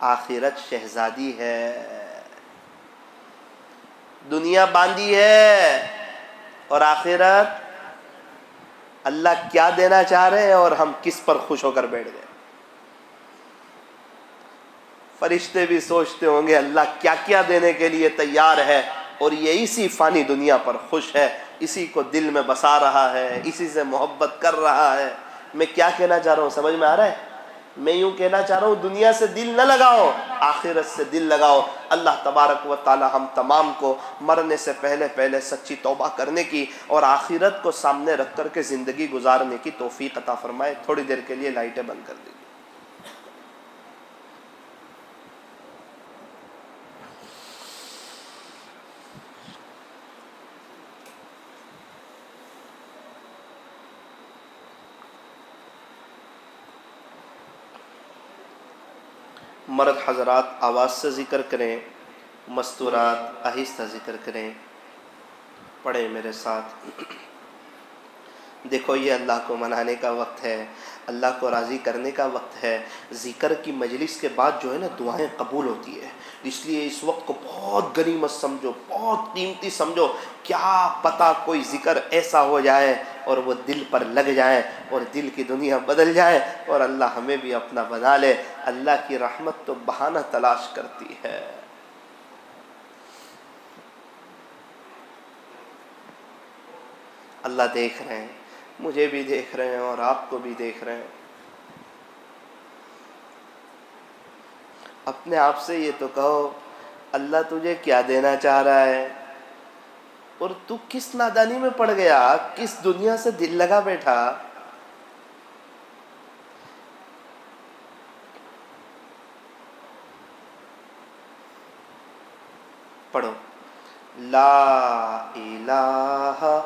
آخرت شہزادی ہے۔ دنیا باندی ہے اور آخرت اللہ کیا دینا چاہ رہے ہیں اور ہم کس پر خوش ہو کر بیٹھ گئے۔ فرشتے بھی سوچتے ہوں گے اللہ کیا کیا دینے کے لیے تیار ہے، اور یہ اسی فانی دنیا پر خوش ہے، اسی کو دل میں بسا رہا ہے، اسی سے محبت کر رہا ہے۔ میں کیا کہنا چاہ رہا ہوں سمجھ میں آ رہا ہے؟ میں یوں کہنا چاہ رہا ہوں دنیا سے دل نہ لگاؤ، آخرت سے دل لگاؤ۔ اللہ تبارک و تعالی ہم تمام کو مرنے سے پہلے پہلے سچی توبہ کرنے کی اور آخرت کو سامنے رکھ کر کے زندگی گزارنے کی توفیق عطا فرمائے۔ تھوڑی دیر کے لیے لائٹیں بند کر دیجیے۔ مرد حضرات آواز سے ذکر کریں، مستورات آہستہ ذکر کریں، پڑھیں میرے ساتھ۔ دیکھو یہ اللہ کو منانے کا وقت ہے، اللہ کو راضی کرنے کا وقت ہے۔ ذکر کی مجلس کے بعد جو ہے نا دعائیں قبول ہوتی ہے، اس لیے اس وقت کو بہت غنیمت سمجھو، بہت قیمتی سمجھو۔ کیا پتہ کوئی ذکر ایسا ہو جائے اور وہ دل پر لگ جائے اور دل کی دنیا بدل جائے اور اللہ ہمیں بھی اپنا بنا لے۔ اللہ کی رحمت تو بہانہ تلاش کرتی ہے۔ اللہ دیکھ رہے ہیں، مجھے بھی دیکھ رہے ہیں اور آپ کو بھی دیکھ رہے ہیں۔ اپنے آپ سے یہ تو کہو اللہ تجھے کیا دینا چاہ رہا ہے، اور تو کس نادانی میں پڑ گیا، کس دنیا سے دل لگا بیٹھا۔ پڑھو، لا الہ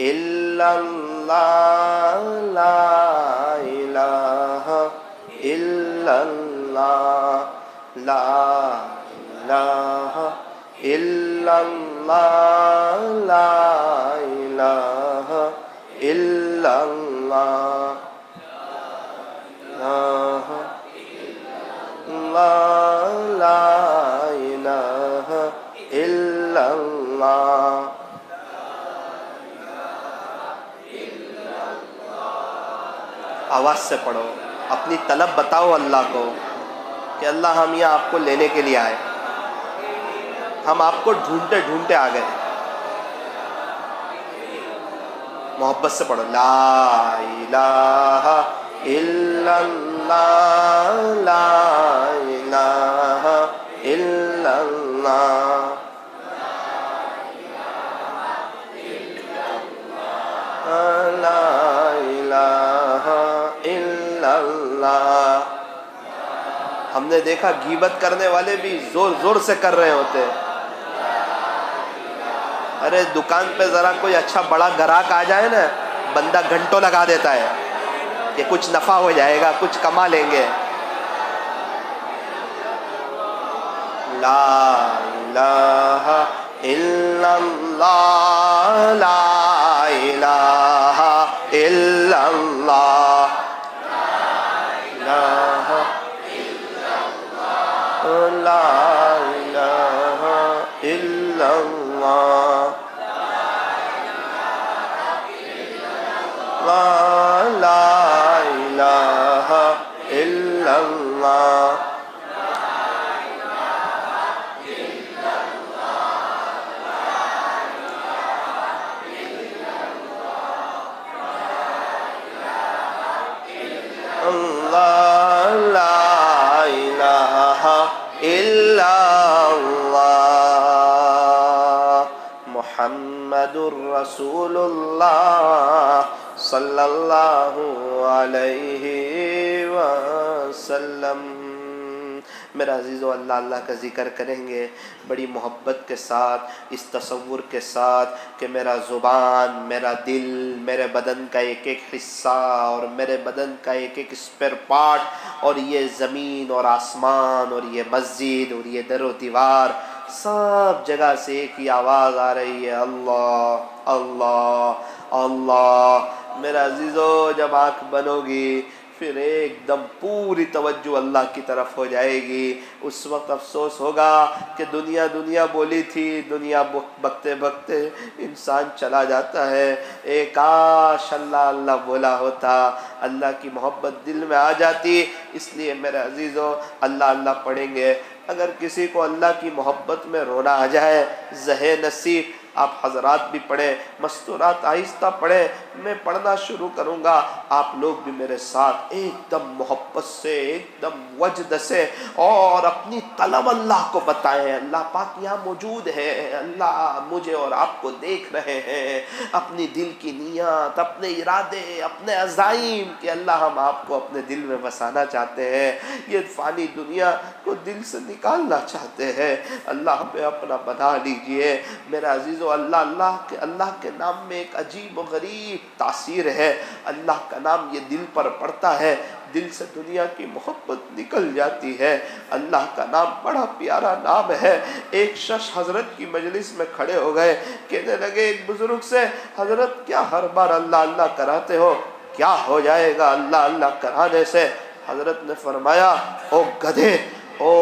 الا اللہ، لا الہ الا اللہ، لا الہ الا اللہ، لا الہ الا اللہ، لا الہ الا اللہ۔ آواز سے پڑھو، اپنی طلب بتاؤ اللہ کو کہ اللہ ہم یہاں آپ کو لینے کے لیے آئے، ہم آپ کو ڈھونڈتے ڈھونڈتے آ گئے۔ محبت سے پڑھو، لا الہ الا اللہ، لا الہ الا اللہ۔ نے دیکھا غیبت کرنے والے بھی زور زور سے کر رہے ہوتے ہیں. ارے دکان پہ ذرا کوئی اچھا بڑا گراہک آ جائے نا، بندہ گھنٹوں لگا دیتا ہے کہ کچھ نفع ہو جائے گا، کچھ کما لیں گے. لا الہ الا اللہ، لا الہ الا اللہ، لا الہ الا اللہ، لا الہ الا اللہ. اللہ لا الہ الا اللہ محمد الرسول اللہ صلی اللہ علیہ وسلم. میرا عزیزو، اللہ اللہ کا ذکر کریں گے بڑی محبت کے ساتھ، اس تصور کے ساتھ کہ میرا زبان، میرا دل، میرے بدن کا ایک ایک حصہ اور میرے بدن کا ایک ایک اسپیئر پارٹ اور یہ زمین اور آسمان اور یہ مسجد اور یہ در و دیوار، سب جگہ سے ایک ہی آواز آ رہی ہے، اللہ اللہ اللہ. میرا عزیزو، جب آنکھ بنو گی پھر ایک دم پوری توجہ اللہ کی طرف ہو جائے گی. اس وقت افسوس ہوگا کہ دنیا دنیا بولی تھی، دنیا بکتے بکتے انسان چلا جاتا ہے. ایک کاش اللہ اللہ بولا ہوتا، اللہ کی محبت دل میں آ جاتی. اس لیے میرے عزیزو، اللہ اللہ پڑھیں گے. اگر کسی کو اللہ کی محبت میں رونا آ جائے، زہ نصیب آپ حضرات بھی پڑھیں، مستورات آہستہ پڑھیں. میں پڑھنا شروع کروں گا، آپ لوگ بھی میرے ساتھ ایک دم محبت سے، ایک دم وجد سے اور اپنی طلب اللہ کو بتائیں. اللہ پاک یہاں موجود ہے، اللہ مجھے اور آپ کو دیکھ رہے ہیں. اپنی دل کی نیت، اپنے ارادے، اپنے عزائم کہ اللہ ہم آپ کو اپنے دل میں بسانا چاہتے ہیں، یہ فانی دنیا کو دل سے نکالنا چاہتے ہیں. اللہ پہ اپنا بنا لیجئے. میرا عزیز اللہ کے نام میں ایک عجیب و غریب تاثیر ہے. اللہ کا نام یہ دل پر پڑتا ہے، دل سے دنیا کی محبت نکل جاتی ہے. اللہ کا نام بڑا پیارا نام ہے. ایک شخص حضرت کی مجلس میں کھڑے ہو گئے، کہنے لگے ایک بزرگ سے، حضرت کیا ہر بار اللہ اللہ کراتے ہو؟ کیا ہو جائے گا اللہ اللہ کرانے سے؟ حضرت نے فرمایا، او گدھے، او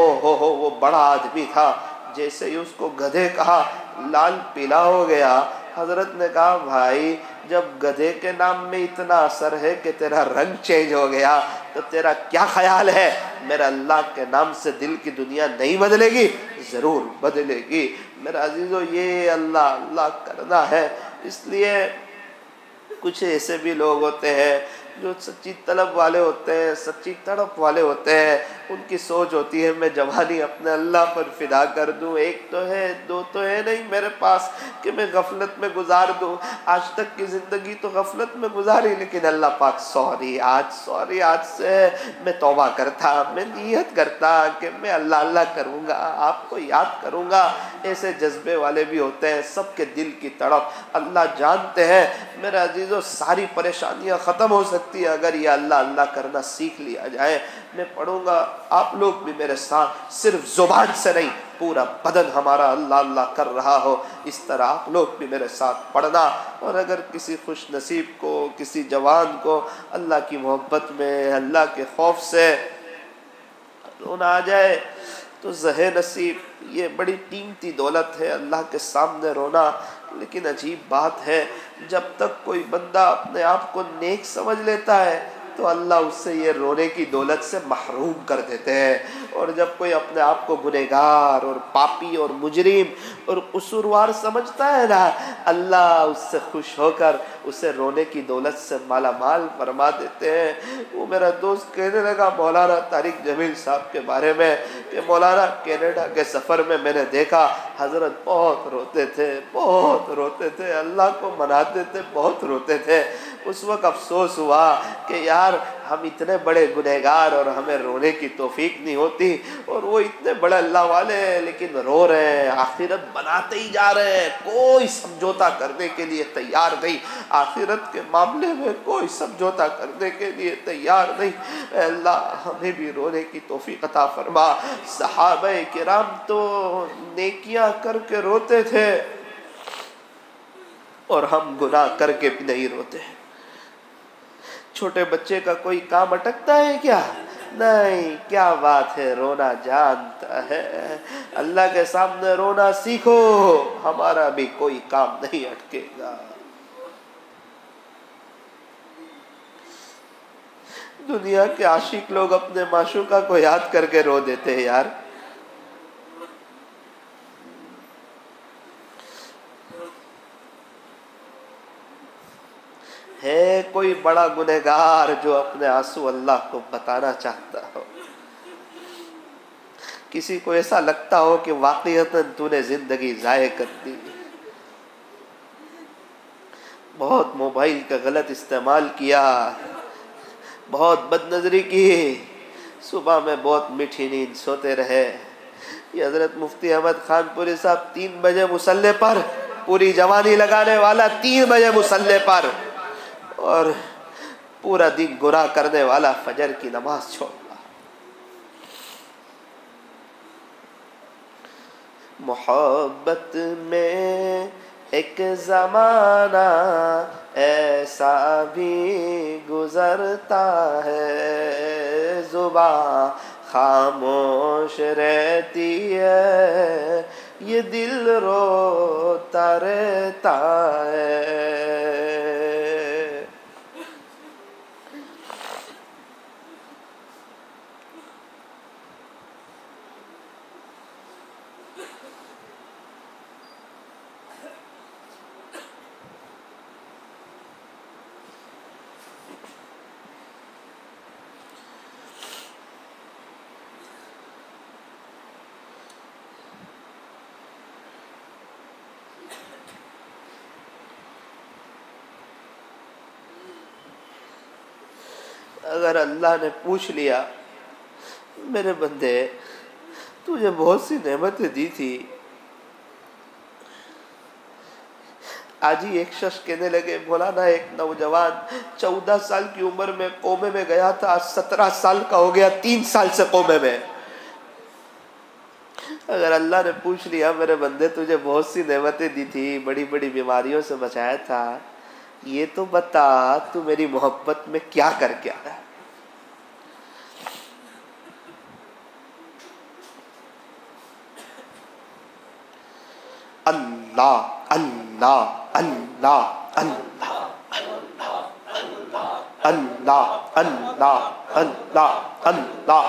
وہ بڑا آدمی تھا، جیسے ہی اس کو گدھے کہا لال پیلا ہو گیا. حضرت نے کہا بھائی، جب گدھے کے نام میں اتنا اثر ہے کہ تیرا رنگ چینج ہو گیا تو تیرا کیا خیال ہے میرا اللہ کے نام سے دل کی دنیا نہیں بدلے گی؟ ضرور بدلے گی. میرا عزیزو، یہ اللہ اللہ کرنا ہے. اس لیے کچھ ایسے بھی لوگ ہوتے ہیں جو سچی طلب والے ہوتے ہیں، سچی تڑپ والے ہوتے ہیں. ان کی سوچ ہوتی ہے میں جوانی اپنے اللہ پر فدا کر دوں، ایک تو ہے دو تو ہے نہیں میرے پاس کہ میں غفلت میں گزار دوں. آج تک کی زندگی تو غفلت میں گزاری، لیکن اللہ پاک سوری آج سے میں توبہ کرتا، میں نیت کرتا کہ میں اللہ اللہ کروں گا، آپ کو یاد کروں گا. ایسے جذبے والے بھی ہوتے ہیں. سب کے دل کی تڑپ اللہ جانتے ہیں. میرے عزیزو، ساری پریشانیاں ختم ہو سکتی ہے اگر یہ اللہ اللہ کرنا سیکھ لیا جائے. میں پڑھوں گا، آپ لوگ بھی میرے ساتھ، صرف زبان سے نہیں پورا بدن ہمارا اللہ اللہ کر رہا ہو، اس طرح آپ لوگ بھی میرے ساتھ پڑھنا. اور اگر کسی خوش نصیب کو، کسی جوان کو اللہ کی محبت میں، اللہ کے خوف سے رونا آ جائے تو زہ نصیب، یہ بڑی قیمتی دولت ہے اللہ کے سامنے رونا. لیکن عجیب بات ہے، جب تک کوئی بندہ اپنے آپ کو نیک سمجھ لیتا ہے تو اللہ اس سے یہ رونے کی دولت سے محروم کر دیتے ہیں. اور جب کوئی اپنے آپ کو گنہگار اور پاپی اور مجرم اور قصوروار سمجھتا ہے نا، اللہ اس سے خوش ہو کر اسے رونے کی دولت سے مالا مال فرما دیتے ہیں. وہ میرا دوست کہنے لگا مولانا طارق جمیل صاحب کے بارے میں کہ مولانا کینیڈا کے سفر میں نے دیکھا حضرت بہت روتے تھے، اللہ کو مناتے تھے، بہت روتے تھے. اس وقت افسوس ہوا کہ یار یار ہم اتنے بڑے گنہگار اور ہمیں رونے کی توفیق نہیں ہوتی، اور وہ اتنے بڑے اللہ والے ہیں لیکن رو رہے ہیں، آخرت بناتے ہی جا رہے ہیں، کوئی سمجھوتا کرنے کے لیے تیار نہیں، آخرت کے معاملے میں کوئی سمجھوتا کرنے کے لیے تیار نہیں۔ اے اللہ ہمیں بھی رونے کی توفیق عطا فرما۔ صحابہ کرام تو نیکیاں کر کے روتے تھے اور ہم گناہ کر کے بھی نہیں روتے۔ چھوٹے بچے کا کوئی کام اٹکتا ہے کیا؟ نہیں، کیا بات ہے، رونا جانتا ہے۔ اللہ کے سامنے رونا سیکھو، ہمارا بھی کوئی کام نہیں اٹکے گا۔ دنیا کے عاشق لوگ اپنے معشوقہ کو یاد کر کے رو دیتے ہیں یار۔ ہے کوئی بڑا گنہگار جو اپنے آنسو اللہ کو بتانا چاہتا ہو؟ کسی کو ایسا لگتا ہو کہ واقعتاً تو نے زندگی ضائع کر دی، بہت موبائل کا غلط استعمال کیا، بہت بد نظری کی، صبح میں بہت میٹھی نیند سوتے رہے۔ یہ حضرت مفتی احمد خان پوری صاحب 3 بجے مصلی پر، پوری جوانی لگانے والا 3 بجے مصلی پر، اور پورا دن گناہ کرنے والا فجر کی نماز چھوڑ رہا۔ محبت میں ایک زمانہ ایسا بھی گزرتا ہے، زباں خاموش رہتی ہے، یہ دل روتا رہتا ہے۔ اگر اللہ نے پوچھ لیا میرے بندے تجھے بہت سی نعمتیں دی تھی، آج ہی ایک شخص کہنے لگے مولانا ایک نوجوان 14 سال کی عمر میں قومے میں گیا تھا، 17 سال کا ہو گیا، 3 سال سے قومے میں۔ اگر اللہ نے پوچھ لیا میرے بندے تجھے بہت سی نعمتیں دی تھی، بڑی بڑی بیماریوں سے بچایا تھا، یہ تو بتا تو میری محبت میں کیا کر کے آیا؟ اللہ اللہ اللہ اللہ اللہ اللہ اللہ اللہ۔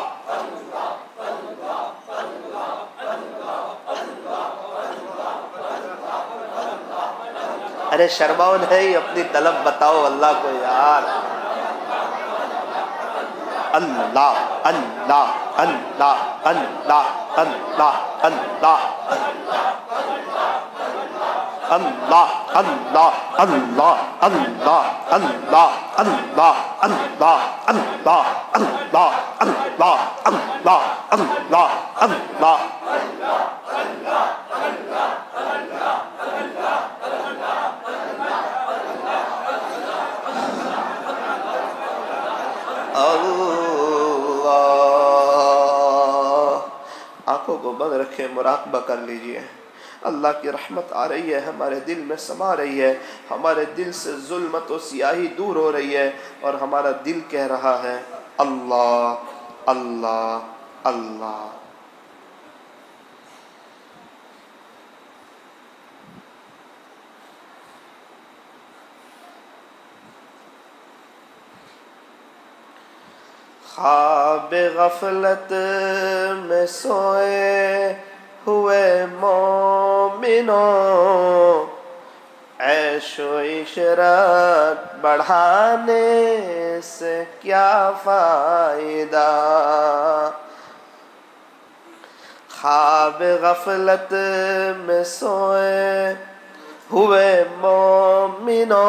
ارے شرماؤ نہیں، اپنی طلب بتاؤ اللہ کو یار۔ اللہ اللہ اللہ اللہ اللہ اللہ اللہ اللہ اللہ اللہ اللہ اللہ اللہ اللہ اللہ اللہ اللہ آنکھوں کو بند رکھے، مراقبہ کر لیجئے۔ اللہ کی رحمت آ رہی ہے، ہمارے دل میں سما رہی ہے، ہمارے دل سے ظلمت و سیاہی دور ہو رہی ہے، اور ہمارا دل کہہ رہا ہے اللہ اللہ اللہ۔ خواب غفلت میں سوئے ہوئے مومنوں، عیش و عشرت بڑھانے سے کیا فائدہ؟ خواب غفلت میں سوئے ہوئے مومنوں،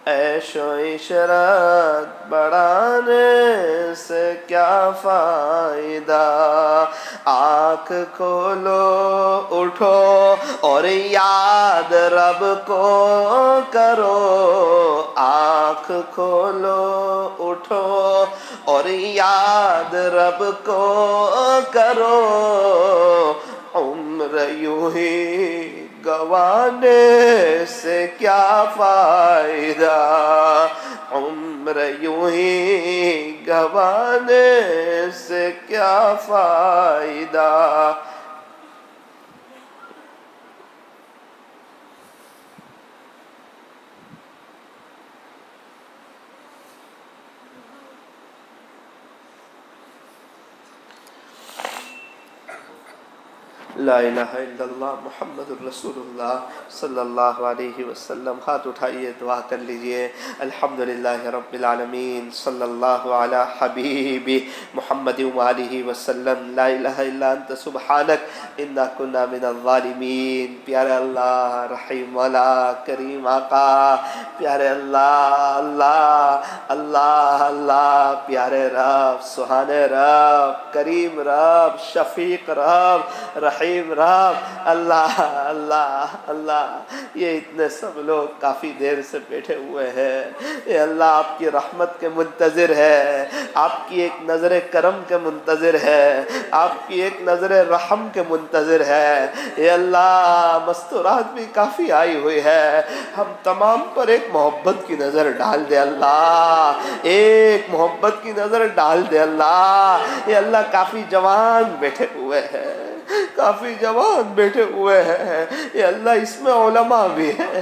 عیش و عشرت بڑھانے سے کیا فائدہ، آنکھ کھولو اٹھو اور یاد رب کو کرو، آنکھ کھولو اٹھو اور یاد رب کو کرو، عمر یوں ہی گوانے سے کیا فائدہ، عمر یوں ہی گوانے سے کیا فائدہ۔ لا الہ الا اللہ محمد الرسول اللہ صلی اللہ علیہ وسلم۔ ہاتھ اٹھائیے، دعا کر لیجئے۔ الحمدللہ رب العالمین، صلی اللہ علی حبیب محمد وآلہ وسلم۔ لا الہ الا انت سبحانک انا کنا من الظالمین۔ پیارے اللہ، رحیم والا، کریم آقا، پیارے اللہ، اللہ اللہ اللہ، پیارے رب، سبحانے رب، کریم رب، شفیق رب، رحیم رب، اللہ اللہ اللہ۔ یہ اتنے سب لوگ کافی دیر سے بیٹھے ہوئے ہیں، اے اللہ آپ کی رحمت کے منتظر ہے، آپ کی ایک نظر کرم کے منتظر ہے، آپ کی ایک نظر رحم کے منتظر ہے، اے اللہ مستورات بھی کافی آئی ہوئی ہے، ہم تمام پر ایک محبت کی نظر ڈال دے اللہ، ایک محبت کی نظر ڈال دے اللہ۔ اے اللہ کافی جوان بیٹھے ہوئے ہیں، کافی جوان بیٹھے ہوئے ہیں، اے اللہ اس میں علماء بھی ہیں،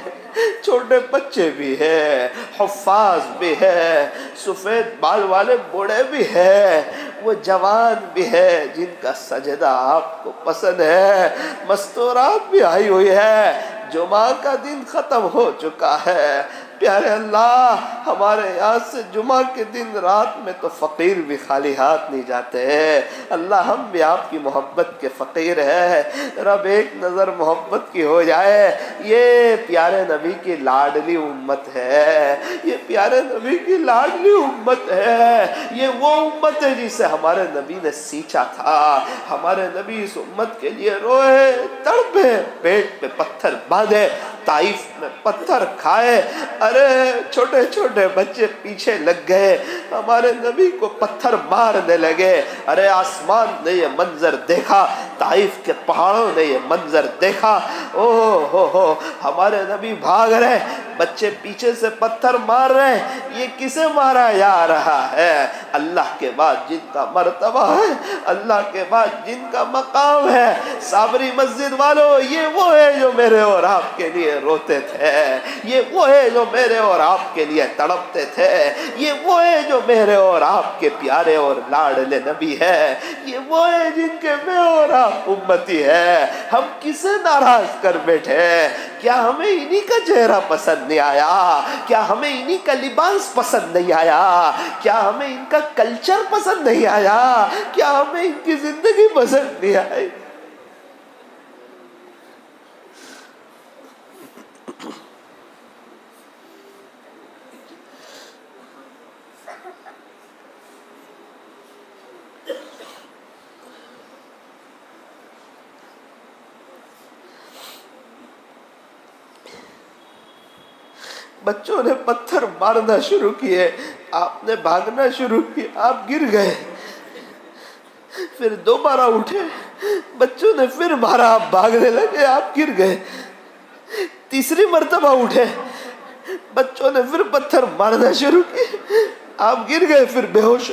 چھوٹے بچے بھی ہیں، حفاظ بھی ہیں، سفید بال والے بوڑھے بھی ہیں، وہ جوان بھی ہے جن کا سجدہ آپ کو پسند ہے، مستورات بھی آئی ہوئی ہے، جمعہ کا دن ختم ہو چکا ہے، پیارے اللہ ہمارے یہاں سے جمعہ کے دن رات میں تو فقیر بھی خالی ہاتھ نہیں جاتے ہیں، اللہ ہم بھی آپ کی محبت کے فقیر ہیں، رب ایک نظر محبت کی ہو جائے۔ یہ پیارے نبی کی لاڈلی امت ہے، یہ پیارے نبی کی لاڈلی امت ہے، یہ وہ امت ہے جسے ہمارے نبی نے سینچا تھا، ہمارے نبی اس امت کے لیے روئے، تڑپے، پیٹ پہ پتھر باندھے، طائف میں پتھر کھائے، ارے چھوٹے چھوٹے بچے پیچھے لگ گئے، ہمارے نبی کو پتھر مارنے لگے، ارے آسمان نے یہ منظر دیکھا، طائف کے پہاڑوں نے یہ منظر دیکھا، ہو ہمارے نبی بھاگ رہے، بچے پیچھے سے پتھر مار رہے، یہ کسے مارا جا رہا ہے؟ اللہ کے بعد جن کا مرتبہ ہے، اللہ کے بعد جن کا مقام ہے، صابری مسجد والوں، یہ وہ ہے جو میرے اور آپ کے لیے روتے تھے، یہ وہ ہے جو میرے اور آپ کے لیے تڑپتے تھے، یہ وہ ہے جو میرے اور آپ کے پیارے اور لاڈلے نبی ہے، یہ وہ ہے جن کے میں اور آپ امتی ہے، ہم کسے ناراض کر بیٹھے؟ کیا ہمیں انہی کا چہرہ پسند نہیں آیا؟ کیا ہمیں انہی کا لباس پسند نہیں آیا؟ کیا ہمیں ان کا کلچر پسند نہیں آیا؟ کیا ہمیں ان کی زندگی پسند نہیں آئی؟ بچوں نے پتھر مارنا شروع کیے، آپ نے بھاگنا شروع کیا، آپ گر گئے، پھر دوبارہ اٹھے، بچوں نے پھر مارا، آپ بھاگنے لگے، آپ گر گئے، تیسری مرتبہ اٹھے، بچوں نے پھر پتھر مارنا شروع کیے، آپ گر گئے، پھر بے ہوش۔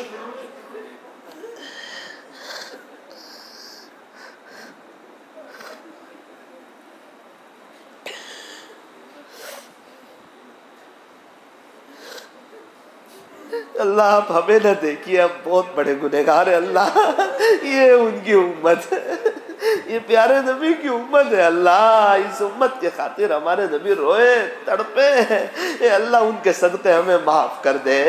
اللہ آپ ہمیں نہ دیکھیے، ہم بہت بڑے گنہگار ہیں اللہ، یہ ان کی امت ہے، یہ پیارے نبی کی امت ہے اللہ، اس امت کے خاطر ہمارے نبی روئے تڑپے ہیں، اے اللہ ان کے صدقے ہمیں معاف کر دے،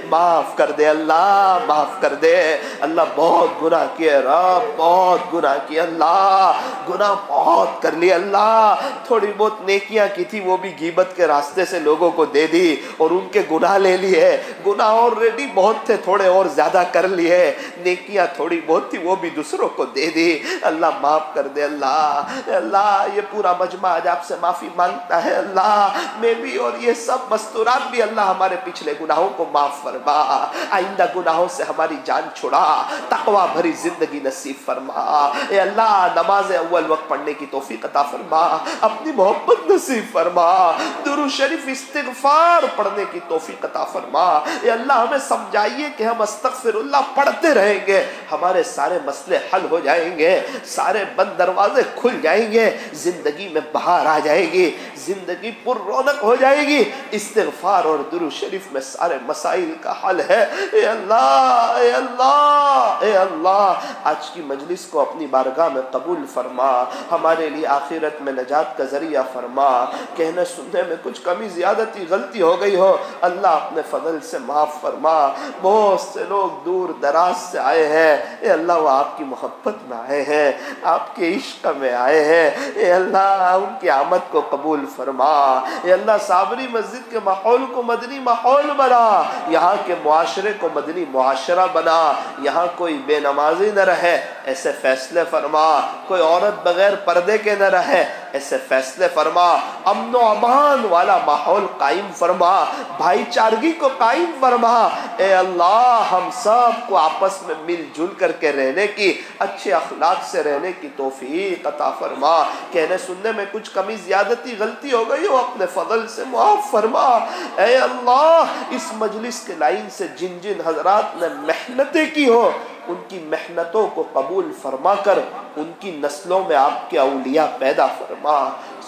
معاف کر دے اللہ، معاف کر دے اللہ۔ بہت گناہ کیے رب، بہت گناہ کیے اللہ، گناہ بہت کر لیے اللہ۔ تھوڑی بہت نیکیاں کی تھی وہ بھی غیبت کے راستے سے لوگوں کو دے دی اور ان کے گناہ لے لیے، گناہ آلریڈی بہت تھے تھوڑے اور زیادہ کر لیے، نیکیاں تھوڑی بہت تھی وہ بھی دوسروں کو دے دی، اللہ معاف کر دے اللہ۔ اللہ یہ پورا مجمع آج آپ سے معافی مانگتا ہے اللہ، میں بھی اور یہ سب مستورات بھی اللہ ہمارے پچھلے گناہوں کو معاف فرما، آئندہ گناہوں سے ہماری جان چھڑا، تقوی بھری زندگی نصیب فرما، اے اللہ نماز اول وقت پڑھنے کی توفیق عطا فرما، اپنی محبت نصیب فرما، درود شریف استغفار پڑھنے کی توفیق عطا فرما، اے اللہ ہمیں سمجھائیے کہ ہم استغفر اللہ پڑھتے رہیں گے ہمارے سارے مسئلے حل ہو جائیں گے، سارے بند دروازے کھل جائیں گے، زندگی میں بہار آ جائے گی، زندگی پر رونق ہو جائے گی، استغفار اور درود شریف میں سارے مسائل کا حل ہے۔ اے اللہ اے اللہ اے اللہ آج کی مجلس کو اپنی بارگاہ میں قبول فرما، ہمارے لیے آخرت میں نجات کا ذریعہ فرما، کہنے سننے میں کچھ کمی زیادتی غلطی ہو گئی ہو اللہ اپنے فضل سے معاف فرما۔ بہت سے لوگ دور دراز سے آئے ہیں، اے اللہ وہ آپ کی محبت میں آئے ہیں، آپ کے عشق میں آئے ہیں، اے اللہ ان کی آمد کو قبول فرما، اے اللہ صابری مسجد کے ماحول کو مدنی ماحول بنا، یہاں کے معاشرے کو مدنی معاشرہ بنا، یہاں کوئی بے نمازی نہ رہے ایسے فیصلے فرما، کوئی عورت بغیر پردے کے نہ رہے ایسے فیصلے فرما، امن و امان والا ماحول قائم فرما، بھائی چارگی کو قائم فرما، اے اللہ ہم سب کو آپس میں مل جل کر کے رہنے کی، اچھے اخلاق سے رہنے کی توفیق عطا فرما، کہنے سننے میں کچھ کمی زیادتی غلطی ہو گئی ہو اپنے فضل سے معاف فرما، اے اللہ اس مجلس کے لائن سے جن جن حضرات نے محنتیں کی ہو ان کی محنتوں کو قبول فرما کر ان کی نسلوں میں آپ کے اولیاء پیدا فرما،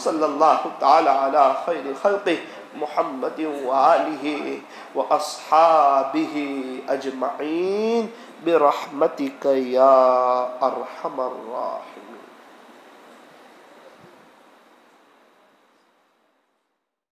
صلی اللہ تعالی علی خیر خلقہ محمد وآلہ وأصحابہ اجمعین برحمتک یا ارحم الراحمین۔